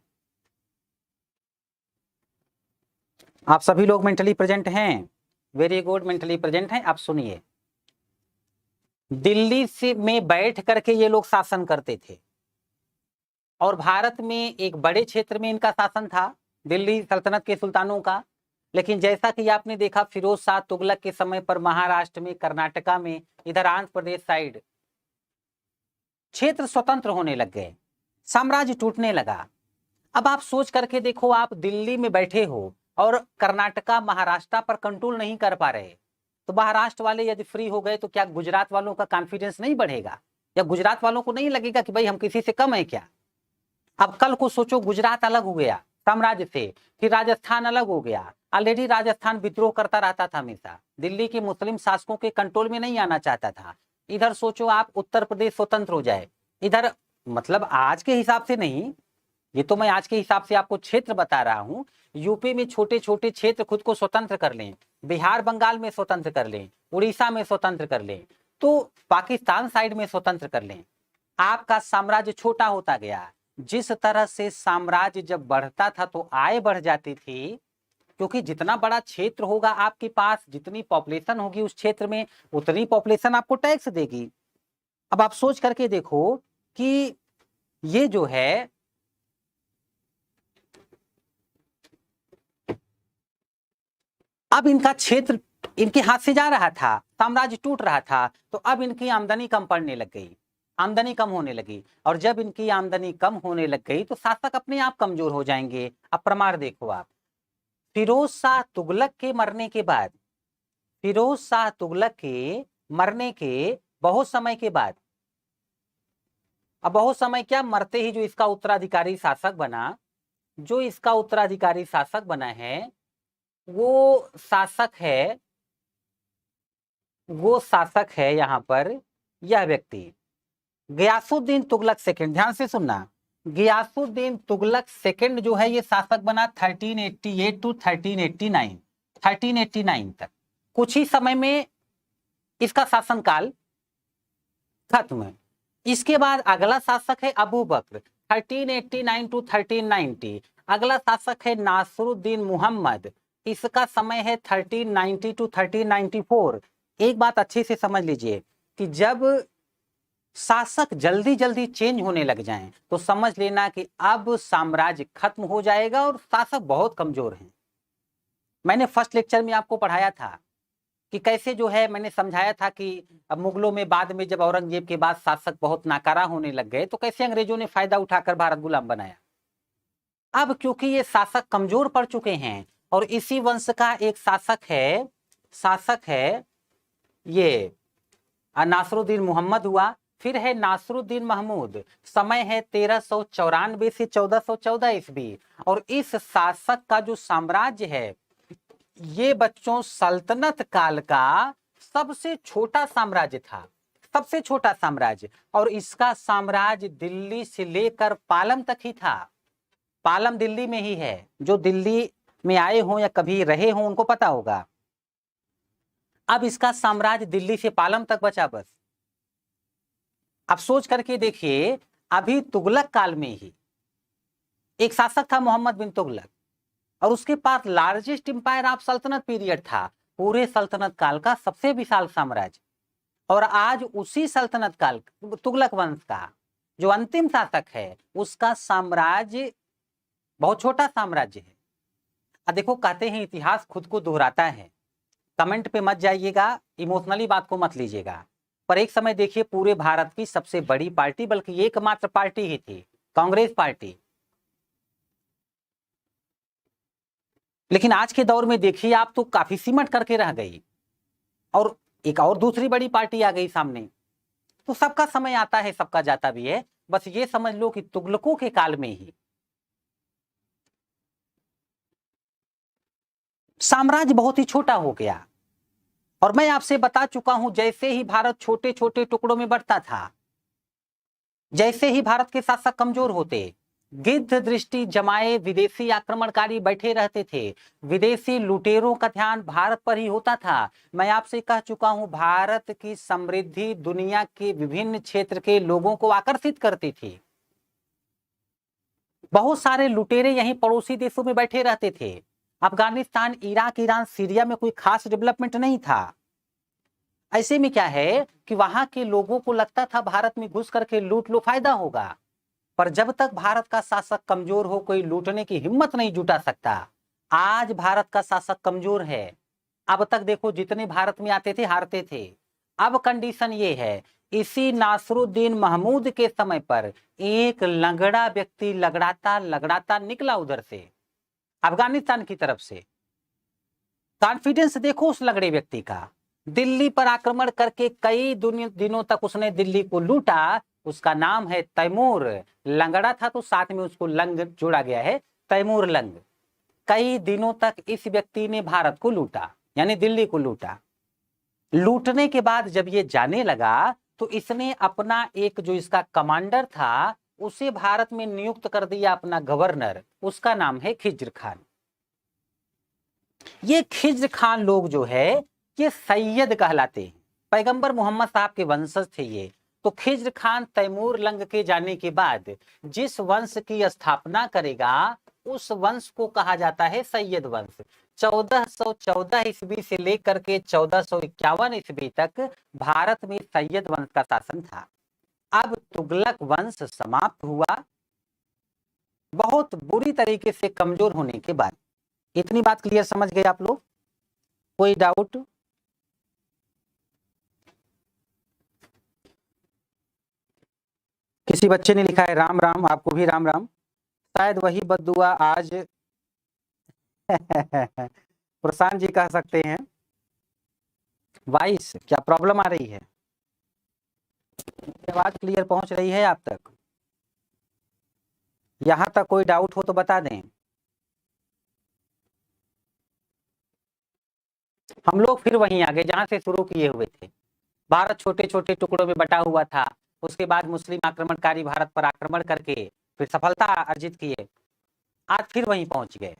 आप सभी लोग मेंटली प्रेजेंट हैं? वेरी गुड, मेंटली प्रेजेंट हैं। आप सुनिए, दिल्ली से में बैठ करके ये लोग शासन करते थे। और भारत में एक बड़े क्षेत्र में इनका शासन था, दिल्ली सल्तनत के सुल्तानों का। लेकिन जैसा कि आपने देखा फिरोज शाह तुगलक के समय पर महाराष्ट्र में, कर्नाटका में, इधर आंध्र प्रदेश साइड क्षेत्र स्वतंत्र होने लग गए, साम्राज्य टूटने लगा। अब आप सोच करके देखो, आप दिल्ली में बैठे हो और कर्नाटका महाराष्ट्र पर कंट्रोल नहीं कर पा रहे, तो महाराष्ट्र वाले यदि फ्री हो गए तो क्या गुजरात वालों का कॉन्फिडेंस नहीं बढ़ेगा? या गुजरात वालों को नहीं लगेगा कि भाई हम किसी से कम है क्या? अब कल को सोचो गुजरात अलग हो गया साम्राज्य से, फिर राजस्थान अलग हो गया। ऑलरेडी राजस्थान विद्रोह करता रहता था हमेशा, दिल्ली के मुस्लिम शासकों के कंट्रोल में नहीं आना चाहता था। इधर सोचो आप उत्तर प्रदेश स्वतंत्र हो जाए, इधर मतलब आज के हिसाब से नहीं, ये तो मैं आज के हिसाब से आपको क्षेत्र बता रहा हूं। यूपी में छोटे छोटे क्षेत्र खुद को स्वतंत्र कर लें, बिहार बंगाल में स्वतंत्र कर लें, उड़ीसा में स्वतंत्र कर लें, तो पाकिस्तान साइड में स्वतंत्र कर लें, आपका साम्राज्य छोटा होता गया। जिस तरह से साम्राज्य जब बढ़ता था तो आय बढ़ जाती थी, क्योंकि जितना बड़ा क्षेत्र होगा आपके पास, जितनी पॉपुलेशन होगी उस क्षेत्र में, उतनी पॉपुलेशन आपको टैक्स देगी। अब आप सोच करके देखो कि ये जो है अब इनका क्षेत्र इनके हाथ से जा रहा था, साम्राज्य टूट रहा था, तो अब इनकी आमदनी कम पड़ने लग गई, आमदनी कम होने लगी। और जब इनकी आमदनी कम होने लग गई तो शासक अपने आप कमजोर हो जाएंगे। अब प्रमाण देखो आप, फिरोज शाह तुगलक के मरने के बाद, फिरोज शाह तुगलक के मरने के बहुत समय के बाद, अब बहुत समय क्या, मरते ही जो इसका उत्तराधिकारी शासक बना, जो इसका उत्तराधिकारी शासक बना है वो शासक है यहाँ पर यह व्यक्ति गियासुद्दीन तुगलक सेकंड। ध्यान से सुनना, गियासुद्दीन तुगलक सेकंड जो है ये शासक बना 1388 टू 1389 तक। कुछ ही समय में इसका शासनकाल खत्म। इसके बाद अगला शासक है अबू बकर 1389 टू 1390। अगला शासक है नासरुद्दीन मुहम्मद, इसका समय है 1390 टू 1394। एक बात अच्छे से समझ लीजिए कि जब शासक जल्दी जल्दी चेंज होने लग जाएं तो समझ लेना कि अब साम्राज्य खत्म हो जाएगा और शासक बहुत कमजोर हैं। मैंने फर्स्ट लेक्चर में आपको पढ़ाया था कि कैसे जो है, मैंने समझाया था कि अब मुगलों में बाद में जब औरंगजेब के बाद शासक बहुत नाकारा होने लग गए तो कैसे अंग्रेजों ने फायदा उठाकर भारत गुलाम बनाया। अब क्योंकि ये शासक कमजोर पड़ चुके हैं और इसी वंश का एक शासक है ये नासरुद्दीन मोहम्मद हुआ, फिर है नासरुद्दीन महमूद, समय है 1394 से 1414 ईस्वी। और इस शासक का जो साम्राज्य है ये बच्चों सल्तनत काल का सबसे छोटा साम्राज्य था, सबसे छोटा साम्राज्य। और इसका साम्राज्य दिल्ली से लेकर पालम तक ही था। पालम दिल्ली में ही है, जो दिल्ली में आए हों या कभी रहे हों उनको पता होगा। अब इसका साम्राज्य दिल्ली से पालम तक बचा बस। अब सोच करके देखिए, अभी तुगलक काल में ही एक शासक था मोहम्मद बिन तुगलक और उसके पास लार्जेस्ट एम्पायर ऑफ सल्तनत पीरियड था, पूरे सल्तनत काल का सबसे विशाल साम्राज्य। और आज उसी सल्तनत काल तुगलक वंश का जो अंतिम शासक है उसका साम्राज्य बहुत छोटा साम्राज्य है। अब देखो, कहते हैं इतिहास खुद को दोहराता है। कमेंट पे मत जाइएगा, इमोशनली बात को मत लीजिएगा, पर एक समय देखिए पूरे भारत की सबसे बड़ी पार्टी, बल्कि एकमात्र पार्टी ही थी, कांग्रेस पार्टी। लेकिन आज के दौर में देखिए आप तो काफी सिमट करके रह गई और एक और दूसरी बड़ी पार्टी आ गई सामने। तो सबका समय आता है, सबका जाता भी है। बस ये समझ लो कि तुगलकों के काल में ही साम्राज्य बहुत ही छोटा हो गया। और मैं आपसे बता चुका हूं, जैसे ही भारत छोटे छोटे टुकड़ों में बढ़ता था, जैसे ही भारत के शासक कमजोर होते, गिद्ध दृष्टि जमाए विदेशी आक्रमणकारी बैठे रहते थे, विदेशी लुटेरों का ध्यान भारत पर ही होता था। मैं आपसे कह चुका हूं, भारत की समृद्धि दुनिया के विभिन्न क्षेत्र के लोगों को आकर्षित करती थी। बहुत सारे लुटेरे यहीं पड़ोसी देशों में बैठे रहते थे। अफगानिस्तान, इराक, ईरान, सीरिया में कोई खास डेवलपमेंट नहीं था। ऐसे में क्या है कि वहां के लोगों को लगता था भारत में घुस करके लूट लो, फायदा होगा। पर जब तक भारत का शासक कमजोर हो कोई लूटने की हिम्मत नहीं जुटा सकता। आज भारत का शासक कमजोर है। अब तक देखो जितने भारत में आते थे हारते थे। अब कंडीशन ये है, इसी नासरुद्दीन महमूद के समय पर एक लंगड़ा व्यक्ति लगड़ाता लगड़ाता निकला उधर से, अफगानिस्तान की तरफ से। कॉन्फिडेंस देखो उस लंगड़े व्यक्ति का। दिल्ली पर आक्रमण करके कई दिनों तक उसने दिल्ली को लूटा। उसका नाम है तैमूर। लंगड़ा था तो साथ में उसको लंग जोड़ा गया है, तैमूर लंग। कई दिनों तक इस व्यक्ति ने भारत को लूटा, यानी दिल्ली को लूटा। लूटने के बाद जब ये जाने लगा तो इसने अपना एक जो इसका कमांडर था उसे भारत में नियुक्त कर दिया, अपना गवर्नर। उसका नाम है खिज्र खान। ये खिज्र खान लोग जो है ये सैयद कहलाते हैं, पैगंबर मोहम्मद साहब के वंशज थे ये। तो खिज्र खान तैमूर लंग के जाने के बाद जिस वंश की स्थापना करेगा उस वंश को कहा जाता है सैयद वंश। 1414 ईस्वी से लेकर के 1451 ईस्वी तक भारत में सैयद वंश का शासन था। अब तुगलक वंश समाप्त हुआ, बहुत बुरी तरीके से कमजोर होने के बाद। इतनी बात क्लियर समझ गए आप लोग? कोई डाउट? किसी बच्चे ने लिखा है राम राम, आपको भी राम राम। शायद वही बद्दुआ आज प्रशांत जी कह सकते हैं। वाइस क्या प्रॉब्लम आ रही है? आवाज क्लियर पहुंच रही है आप तक? यहां तक कोई डाउट हो तो बता दें। हम लोग फिर वहीं आ गए जहां से शुरू किए हुए थे। भारत छोटे छोटे टुकड़ों में बटा हुआ था। उसके बाद मुस्लिम आक्रमणकारी भारत पर आक्रमण करके फिर सफलता अर्जित किए। आज फिर वहीं पहुंच गए।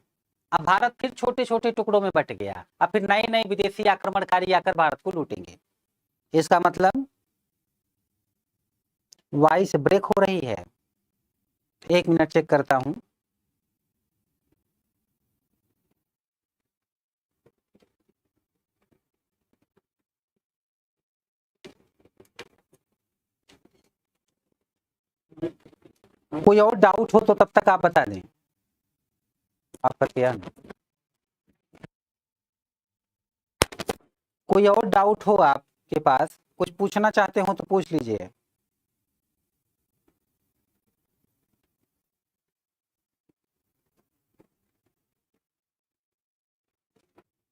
अब भारत फिर छोटे छोटे टुकड़ों में बट गया। अब फिर नए नए विदेशी आक्रमणकारी आकर भारत को लूटेंगे। इसका मतलब वॉइस ब्रेक हो रही है। 1 मिनट चेक करता हूं। कोई और डाउट हो तो तब तक आप बता दें। आपका क्या? कोई और डाउट हो आपके पास, कुछ पूछना चाहते हो तो पूछ लीजिए।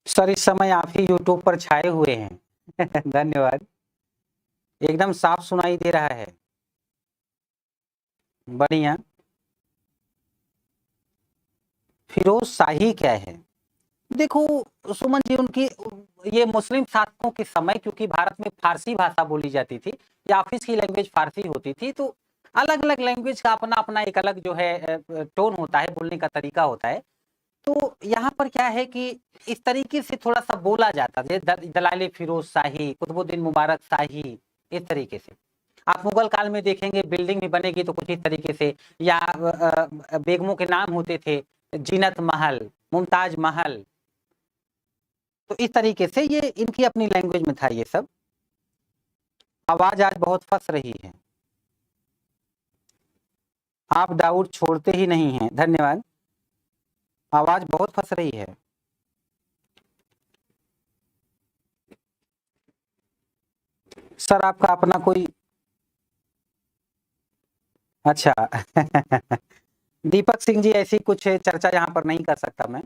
सर इस समय आप ही यूट्यूब पर छाए हुए हैं धन्यवाद। एकदम साफ सुनाई दे रहा है, बढ़िया। फिरोज शाही क्या है? देखो सुमन जी, उनकी ये मुस्लिम शासकों के समय, क्योंकि भारत में फारसी भाषा बोली जाती थी या ऑफिस की लैंग्वेज फारसी होती थी, तो अलग अलग लैंग्वेज का अपना अपना एक अलग जो है टोन होता है, बोलने का तरीका होता है। तो यहाँ पर क्या है कि इस तरीके से थोड़ा सा बोला जाता है, दलाले फिरोज शाही, कुतुबुद्दीन मुबारक शाही, इस तरीके से। आप मुगल काल में देखेंगे बिल्डिंग भी बनेगी तो कुछ इस तरीके से, या बेगमों के नाम होते थे, जीनत महल, मुमताज महल। तो इस तरीके से ये इनकी अपनी लैंग्वेज में था ये सब। आवाज आज बहुत फंस रही है, आप डाउट छोड़ते ही नहीं हैं, धन्यवाद। आवाज बहुत फंस रही है। सर आपका अपना कोई, अच्छा दीपक सिंह जी, ऐसी कुछ चर्चा यहाँ पर नहीं कर सकता मैं।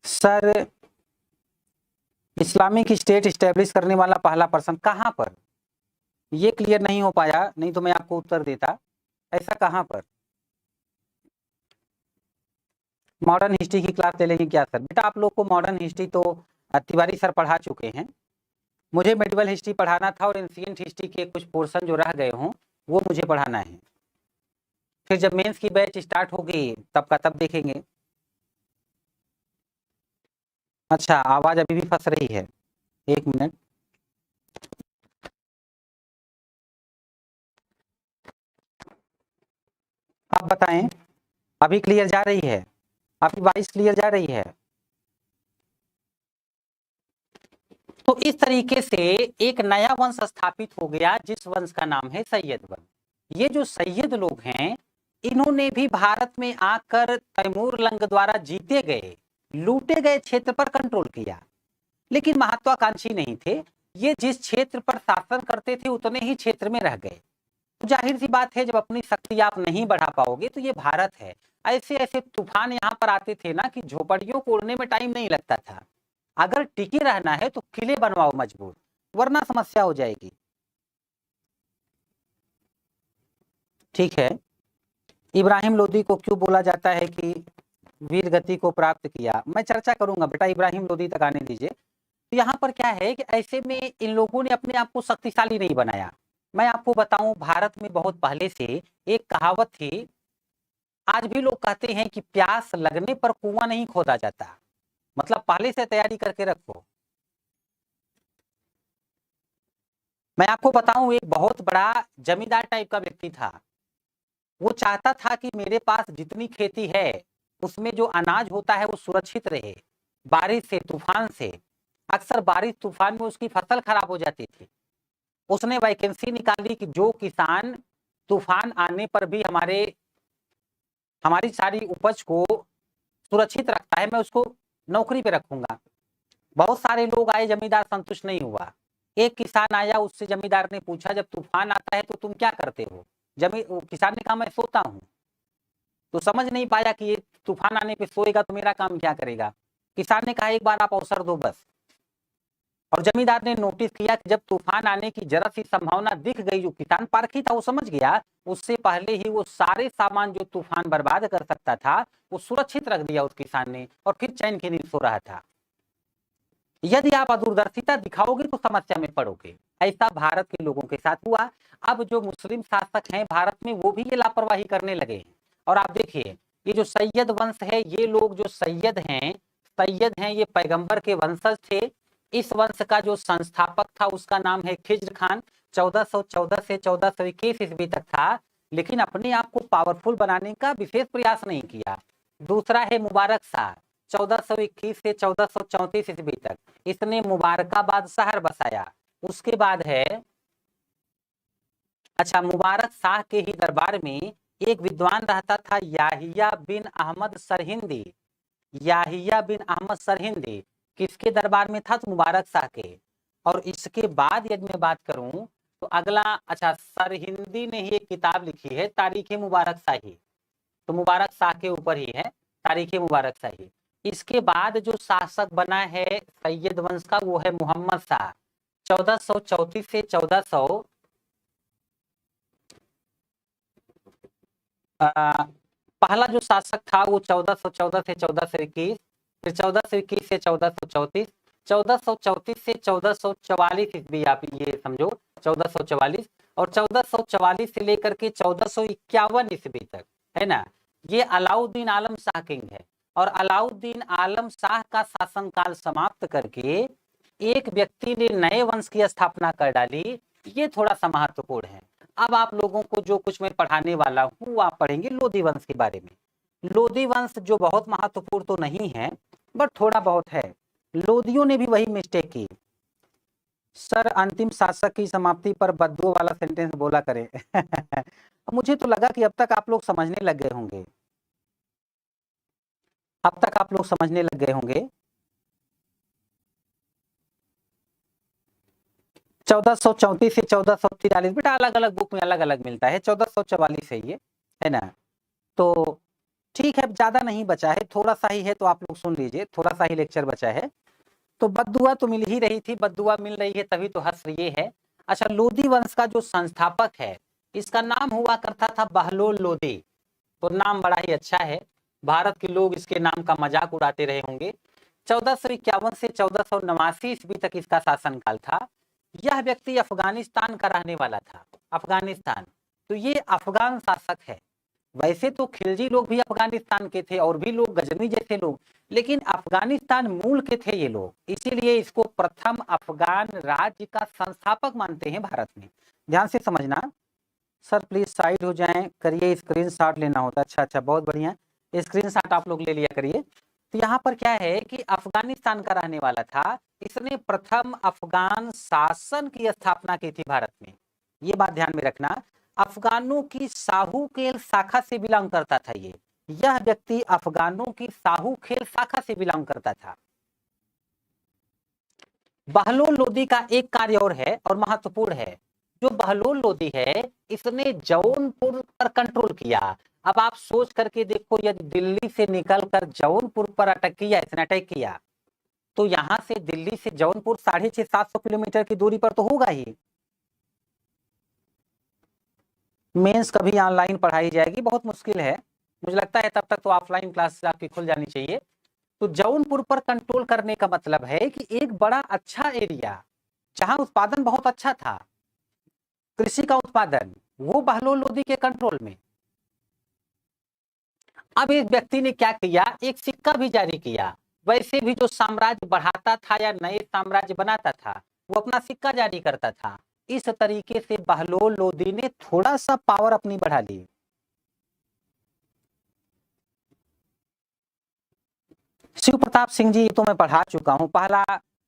सर इस्लामिक स्टेट स्टैब्लिश करने वाला पहला पर्सन कहाँ पर, ये क्लियर नहीं हो पाया, नहीं तो मैं आपको उत्तर देता। ऐसा कहाँ पर? मॉडर्न हिस्ट्री की क्लास ले लेंगे क्या सर? बेटा आप लोग को मॉडर्न हिस्ट्री तो तिवारी सर पढ़ा चुके हैं। मुझे मेडिवल हिस्ट्री पढ़ाना था और एंशिएंट हिस्ट्री के कुछ पोर्शन जो रह गए हों वो मुझे पढ़ाना है। फिर जब मेंस की बैच स्टार्ट होगी तब का तब देखेंगे। अच्छा आवाज अभी भी फंस रही है, 1 मिनट। आप बताएं, अभी क्लियर जा रही है? आपकी वॉइस क्लियर जा रही है? तो इस तरीके से एक नया वंश स्थापित हो गया जिस वंश का नाम है सैयद वंश। ये जो सैयद लोग हैं इन्होंने भी भारत में आकर तैमूर लंग द्वारा जीते गए लूटे गए क्षेत्र पर कंट्रोल किया, लेकिन महत्वाकांक्षी नहीं थे। ये जिस क्षेत्र पर शासन करते थे उतने ही क्षेत्र में रह गए। तो जाहिर सी बात है जब अपनी शक्ति आप नहीं बढ़ा पाओगे तो ये भारत है। ऐसे ऐसे तूफान यहाँ पर आते थे ना कि झोपड़ियों को उड़ने में टाइम नहीं लगता था। अगर टिके रहना है तो किले बनवाओ मजबूत, वरना समस्या हो जाएगी। ठीक है, इब्राहिम लोदी को क्यों बोला जाता है कि वीर गति को प्राप्त किया, मैं चर्चा करूंगा बेटा, इब्राहिम लोदी तक आने दीजिए। तो यहाँ पर क्या है कि ऐसे में इन लोगों ने अपने आप को शक्तिशाली नहीं बनाया। मैं आपको बताऊं भारत में बहुत पहले से एक कहावत थी, आज भी लोग कहते हैं कि प्यास लगने पर कुआं नहीं खोदा जाता, मतलब पहले से तैयारी करके रखो। मैं आपको बताऊं एक बहुत बड़ा जमींदार टाइप का व्यक्ति था। वो चाहता था कि मेरे पास जितनी खेती है उसमें जो अनाज होता है वो सुरक्षित रहे बारिश से, तूफान से। अक्सर बारिश तूफान में उसकी फसल खराब हो जाती थी। उसने वैकेंसी निकाली कि जो किसान तूफान आने पर भी हमारी सारी उपज को सुरक्षित रखता है मैं उसको नौकरी पे रखूंगा। बहुत सारे लोग आए, जमींदार संतुष्ट नहीं हुआ। एक किसान आया, उससे जमींदार ने पूछा जब तूफान आता है तो तुम क्या करते हो? किसान ने कहा मैं सोता हूं। तो समझ नहीं पाया कि ये तूफान आने पे सोएगा तो मेरा काम क्या करेगा। किसान ने कहा एक बार आप अवसर दो बस। और जमींदार ने नोटिस किया कि जब तूफान आने की जरा सी संभावना दिख गई, जो किसान पारखी था वो समझ गया, उससे पहले ही वो सारे सामान जो तूफान बर्बाद कर सकता था वो सुरक्षित रख दिया उस किसान ने, और फिर चैन की नींद सो रहा था। यदि आप अदूरदर्शिता दिखाओगे तो समस्या में पड़ोगे। ऐसा भारत के लोगों के साथ हुआ। अब जो मुस्लिम शासक हैं भारत में वो भी ये लापरवाही करने लगे हैं। और आप देखिए ये जो सैयद वंश है, ये लोग जो सैयद हैं ये पैगंबर के वंशज थे। इस वंश का जो संस्थापक था उसका नाम है खिज्र खान। 1414 से 1421 ईस्वी तक था, लेकिन अपने आप को पावरफुल बनाने का विशेष प्रयास नहीं किया। दूसरा है मुबारक शाह, 1421 से 1434 ईस्वी तक इसने मुबारकाबाद शहर बसाया। उसके बाद है, अच्छा, मुबारक शाह के ही दरबार में एक विद्वान रहता था याहिया बिन अहमद सरहिंदी। याहिया बिन अहमद सरहिंदी किसके दरबार में था? तो मुबारक शाह के। और इसके बाद यदि मैं बात करूं तो अगला, अच्छा, सरहिंदी ने ही एक किताब लिखी है तारीख मुबारक शाही, तो मुबारक शाह के ऊपर ही है तारीख मुबारक शाही। इसके बाद जो शासक बना है सैयद वंश का वो है मोहम्मद शाह, 1434 से 1400 पहला जो शासक था वो 1414 से 1421, फिर 1421 से 1434, 1434 से 1444 ईस्वी, आप ये समझो 1444, और 1444 से लेकर के 1451 ईस्वी तक, है ना, ये अलाउद्दीन आलम शाह किंग है। और अलाउद्दीन आलम शाह का शासनकाल समाप्त करके एक व्यक्ति ने नए वंश की स्थापना कर डाली। ये थोड़ा सा महत्वपूर्ण है। अब आप लोगों को जो कुछ मैं पढ़ाने वाला हूँ वो आप पढ़ेंगे लोधी वंश के बारे में। लोधी वंश जो बहुत महत्वपूर्ण तो नहीं है बट थोड़ा बहुत है। लोधियों ने भी वही मिस्टेक की। सर अंतिम शासक की समाप्ति पर बद्दुआ वाला सेंटेंस बोला करें। मुझे तो लगा कि अब तक आप लोग समझने लग गए होंगे, अब तक आप लोग समझने लग गए होंगे। 1434 से 1443, बेटा अलग अलग बुक में अलग अलग मिलता है, 1444 है ये, है ना। तो ठीक है, ज्यादा नहीं बचा है, थोड़ा सा ही है, तो आप लोग सुन लीजिए, थोड़ा सा ही लेक्चर बचा है। तो बद्दुआ तो मिल ही रही थी, बद्दुआ मिल रही है तभी तो हंस ये है। अच्छा, लोधी वंश का जो संस्थापक है इसका नाम हुआ करता था बहलोल लोधी। तो नाम बड़ा ही अच्छा है, भारत के लोग इसके नाम का मजाक उड़ाते रहे होंगे। 1451 से 1489 ईस्वी तक इसका शासनकाल था। यह व्यक्ति अफगानिस्तान का रहने वाला था, अफगानिस्तान। तो ये अफगान शासक है। वैसे तो खिलजी लोग भी अफगानिस्तान के थे और भी लोग गजनी जैसे लोग, लेकिन अफगानिस्तान मूल के थे ये लोग, इसीलिए इसको प्रथम अफगान राज्य का संस्थापक मानते हैं भारत में। ध्यान से समझना। सर प्लीज साइड हो जाएं, करिए, स्क्रीनशॉट लेना होता है। अच्छा अच्छा, बहुत बढ़िया, स्क्रीनशॉट आप लोग ले लिया करिए। तो यहाँ पर क्या है कि अफगानिस्तान का रहने वाला था, इसने प्रथम अफगान शासन की स्थापना की थी भारत में। ये बात ध्यान में रखना, अफगानों की साहूकेल शाखा से बिलोंग करता था। यह व्यक्ति अफगानों की साहूकेल शाखा से बिलोंग करता था। बहलोल लोदी का एक कार्य और है और महत्वपूर्ण है। जो बहलोल लोदी है, इसने जौनपुर पर कंट्रोल किया। अब आप सोच करके देखो, यदि दिल्ली से निकलकर जौनपुर पर अटैक किया, तो यहां से दिल्ली से जौनपुर 650-700 किलोमीटर की दूरी पर तो होगा ही। मेंस कभी ऑनलाइन पढ़ाई जाएगी, बहुत मुश्किल है, मुझे लगता है तब तक तो ऑफलाइन क्लासेस आपकी खुल जानी चाहिए। तो जौनपुर पर कंट्रोल करने का मतलब है कि एक बड़ा अच्छा एरिया जहां उत्पादन बहुत अच्छा था, कृषि का उत्पादन, वो बहलोल लोदी के कंट्रोल में। अब एक व्यक्ति ने क्या किया, एक सिक्का भी जारी किया। वैसे भी जो साम्राज्य बढ़ाता था या नए साम्राज्य बनाता था, वो अपना सिक्का जारी करता था। इस तरीके से बहलोल लोदी ने थोड़ा सा पावर अपनी बढ़ा ली। शिव प्रताप सिंह जी तो मैं पढ़ा चुका हूं। पहला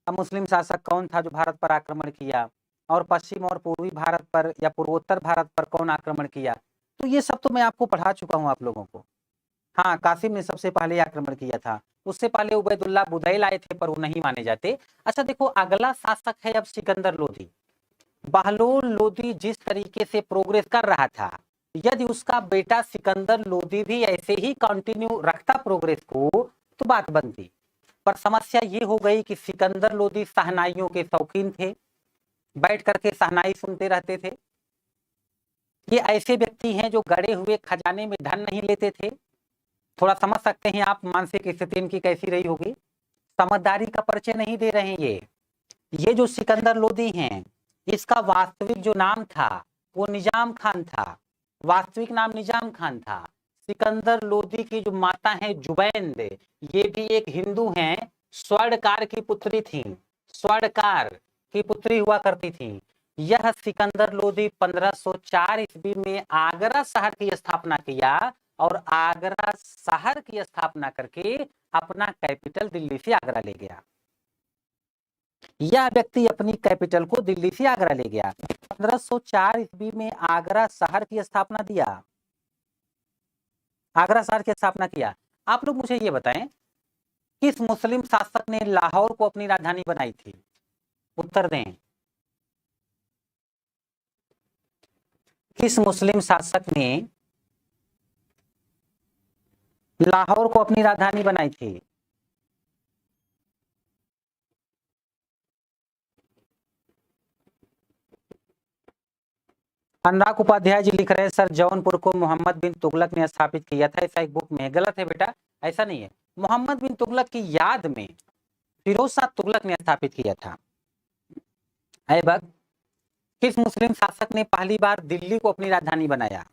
मुस्लिम शासक कौन था जो भारत पर आक्रमण किया, और पश्चिम और पूर्वी भारत पर या पूर्वोत्तर भारत पर कौन आक्रमण किया, तो ये सब तो मैं आपको पढ़ा चुका हूं आप लोगों को। हाँ, कासिम ने सबसे पहले आक्रमण किया था। उससे पहले उबैदुल्ला बुदैल आए थे, पर वो नहीं माने जाते। अच्छा देखो, अगला शासक है अब सिकंदर लोदी। बहलोल लोदी जिस तरीके से प्रोग्रेस कर रहा था, यदि उसका बेटा सिकंदर लोदी भी ऐसे ही कंटिन्यू रखता प्रोग्रेस को, तो बात बनती। पर समस्या ये हो गई कि सिकंदर लोदी शहनाइयों के शौकीन थे, बैठ करके शहनाई सुनते रहते थे। ये ऐसे व्यक्ति हैं जो गड़े हुए खजाने में धन नहीं लेते थे। थोड़ा समझ सकते हैं आप मानसिक स्थिति इनकी कैसी रही होगी। समझदारी का परिचय नहीं दे रहे हैं ये जो सिकंदर लोदी हैं, इसका वास्तविक जो नाम था वो निजाम खान था। वास्तविक नाम निजाम खान था। सिकंदर लोदी की जो माता है जुबैंद, ये भी एक हिंदू हैं, स्वर्णकार की पुत्री थी, स्वर्णकार की पुत्री हुआ करती थी। यह सिकंदर लोदी 1504 ईस्वी में आगरा शहर की स्थापना किया, और आगरा शहर की स्थापना करके अपना कैपिटल दिल्ली से आगरा ले गया। यह व्यक्ति अपनी कैपिटल को दिल्ली से आगरा ले गया। 1504 ईस्वी में आगरा शहर की स्थापना दिया, आगरा शहर की स्थापना किया। आप लोग मुझे ये बताएं, किस मुस्लिम शासक ने लाहौर को अपनी राजधानी बनाई थी? उत्तर दें। किस मुस्लिम शासक ने लाहौर को अपनी राजधानी बनाई थी? अनुराग उपाध्याय जी लिख रहे हैं, सर जौनपुर को मोहम्मद बिन तुगलक ने स्थापित किया था, ऐसा एक बुक में। गलत है बेटा, ऐसा नहीं है। मोहम्मद बिन तुगलक की याद में फिरोज शाह तुगलक ने स्थापित किया था। ऐबक, किस मुस्लिम शासक ने पहली बार दिल्ली को अपनी राजधानी बनाया,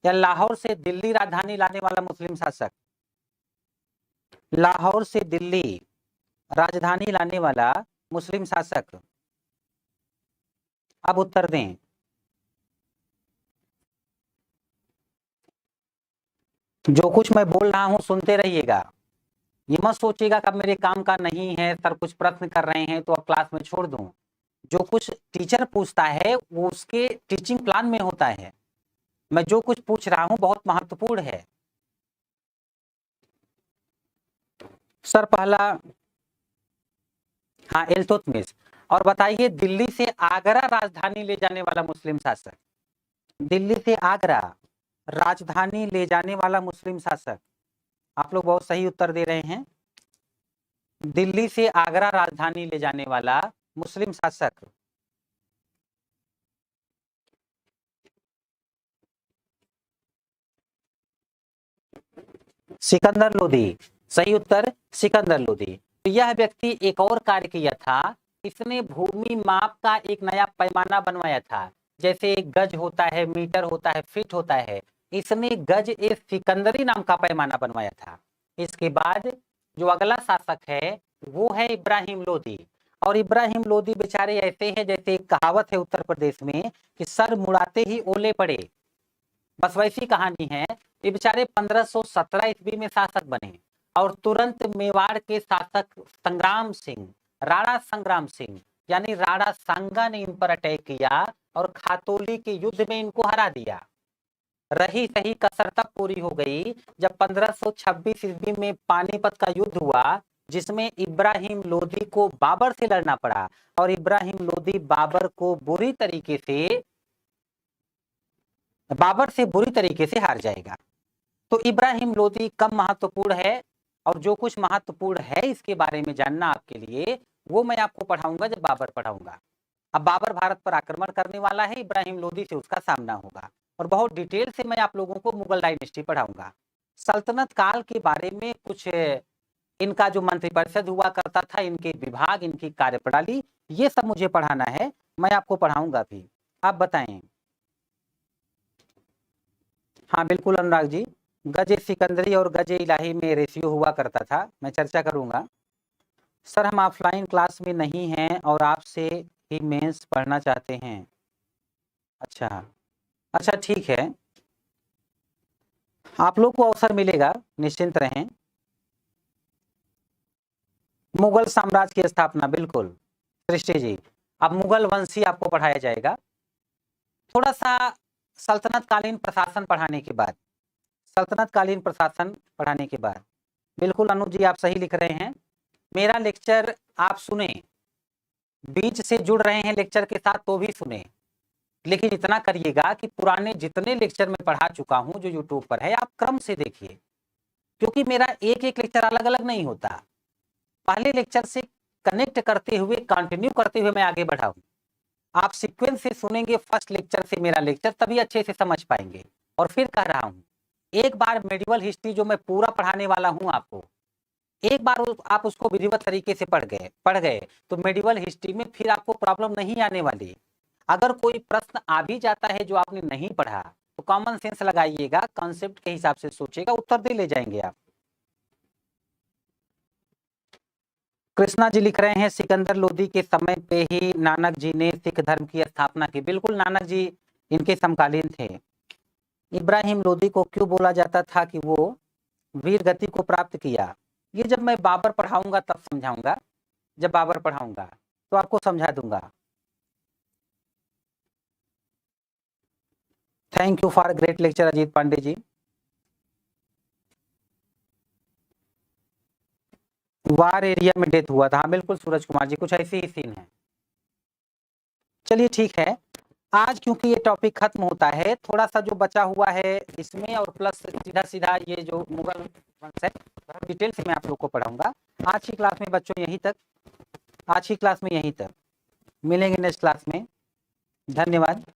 या लाहौर से दिल्ली राजधानी लाने वाला मुस्लिम शासक? लाहौर से दिल्ली राजधानी लाने वाला मुस्लिम शासक, अब उत्तर दें। जो कुछ मैं बोल रहा हूं सुनते रहिएगा, ये मत सोचिएगा कि अब मेरे काम का नहीं है, सर कुछ प्रश्न कर रहे हैं तो अब क्लास में छोड़ दूं। जो कुछ टीचर पूछता है वो उसके टीचिंग प्लान में होता है। मैं जो कुछ पूछ रहा हूं बहुत महत्वपूर्ण है। सर पहला, हाँ, इल्तुतमिश। और बताइए, दिल्ली से आगरा राजधानी ले जाने वाला मुस्लिम शासक, दिल्ली से आगरा राजधानी ले जाने वाला मुस्लिम शासक, आप लोग बहुत सही उत्तर दे रहे हैं। दिल्ली से आगरा राजधानी ले जाने वाला मुस्लिम शासक, सिकंदर लोदी। सही उत्तर, सिकंदर लोदी। तो यह व्यक्ति एक और कार्य किया था, इसने भूमि माप का एक नया पैमाना बनवाया था। जैसे एक गज होता है, मीटर होता है, फीट होता है, इसने गज ए सिकंदरी नाम का पैमाना बनवाया था। इसके बाद जो अगला शासक है वो है इब्राहिम लोदी। और इब्राहिम लोदी बेचारे ऐसे हैं, जैसे एक कहावत है उत्तर प्रदेश में कि सर मुड़ाते ही ओले पड़े, बस वैसी कहानी है। ये बेचारे 1517 ईस्वी में शासक बने, और तुरंत मेवाड़ के शासक संग्राम सिंह राणा संग्राम सिंह यानी राणा सांगा ने इन पर अटैक किया और खातौली के युद्ध में इनको हरा दिया। रही सही कसर तब पूरी हो गई जब 1526 ईस्वी में पानीपत का युद्ध हुआ, जिसमें इब्राहिम लोदी को बाबर से लड़ना पड़ा और इब्राहिम लोदी बाबर से बुरी तरीके से हार जाएगा। तो इब्राहिम लोदी कम महत्वपूर्ण है, और जो कुछ महत्वपूर्ण है इसके बारे में जानना आपके लिए, वो मैं आपको पढ़ाऊंगा जब बाबर पढ़ाऊंगा। अब बाबर भारत पर आक्रमण करने वाला है, इब्राहिम लोदी से उसका सामना होगा, और बहुत डिटेल से मैं आप लोगों को मुगल डायनेस्टी पढ़ाऊंगा। सल्तनत काल के बारे में कुछ इनका जो मंत्रिपरिषद हुआ करता था, इनके विभाग, इनकी कार्यप्रणाली, ये सब मुझे पढ़ाना है, मैं आपको पढ़ाऊंगा भी। आप बताएं। हाँ बिल्कुल अनुराग जी, गज सिकंदरी और गज इलाही में रेशियो हुआ करता था, मैं चर्चा करूंगा। सर हम ऑफलाइन क्लास में नहीं हैं और आपसे ही मेंस पढ़ना चाहते हैं। अच्छा ठीक है, आप लोग को अवसर मिलेगा, निश्चिंत रहें। मुगल साम्राज्य की स्थापना, बिल्कुल सृष्टि जी, अब मुगल वंशी आपको पढ़ाया जाएगा। थोड़ा सा सल्तनत कालीन प्रशासन पढ़ाने के बाद, बिल्कुल अनुज जी आप सही लिख रहे हैं। मेरा लेक्चर आप सुने, बीच से जुड़ रहे हैं लेक्चर के साथ तो भी सुने, लेकिन इतना करिएगा कि पुराने जितने लेक्चर मैं पढ़ा चुका हूं जो यूट्यूब पर है, आप क्रम से देखिए, क्योंकि मेरा एक एक लेक्चर अलग अलग नहीं होता। पहले लेक्चर से कनेक्ट करते हुए, कंटिन्यू करते हुए मैं आगे बढ़ाऊं। आप सीक्वेंस से सुनेंगे फर्स्ट लेक्चर से मेरा लेक्चर, तभी अच्छे से समझ पाएंगे। और फिर कह रहा हूं, एक बार मेडिवल हिस्ट्री जो मैं पूरा पढ़ाने वाला हूं आपको, एक बार आप उसको विधिवत तरीके से पढ़ गए तो मेडिवल हिस्ट्री में फिर आपको प्रॉब्लम नहीं आने वाली। अगर कोई प्रश्न आ भी जाता है जो आपने नहीं पढ़ा, तो कॉमन सेंस लगाइएगा, कॉन्सेप्ट के हिसाब से सोचिएगा, उत्तर दे ले जाएंगे आप। कृष्णा जी लिख रहे हैं सिकंदर लोदी के समय पे ही नानक जी ने सिख धर्म की स्थापना की। बिल्कुल नानक जी इनके समकालीन थे। इब्राहिम लोदी को क्यों बोला जाता था कि वो वीर गति को प्राप्त किया, ये जब मैं बाबर पढ़ाऊंगा तब समझाऊंगा, जब बाबर पढ़ाऊंगा तो आपको समझा दूंगा। Thank you for great lecture Ajit Pandey ji. War area में डेथ हुआ था, हाँ बिल्कुल सूरज कुमार जी, कुछ ऐसी ही सीन है। चलिए ठीक है, आज क्योंकि ये टॉपिक खत्म होता है, थोड़ा सा जो बचा हुआ है इसमें, और प्लस सीधा सीधा ये जो मुगल वंश है डिटेल से मैं आप लोग को पढ़ाऊंगा। आज की क्लास में बच्चों यहीं तक, मिलेंगे नेक्स्ट क्लास में। धन्यवाद।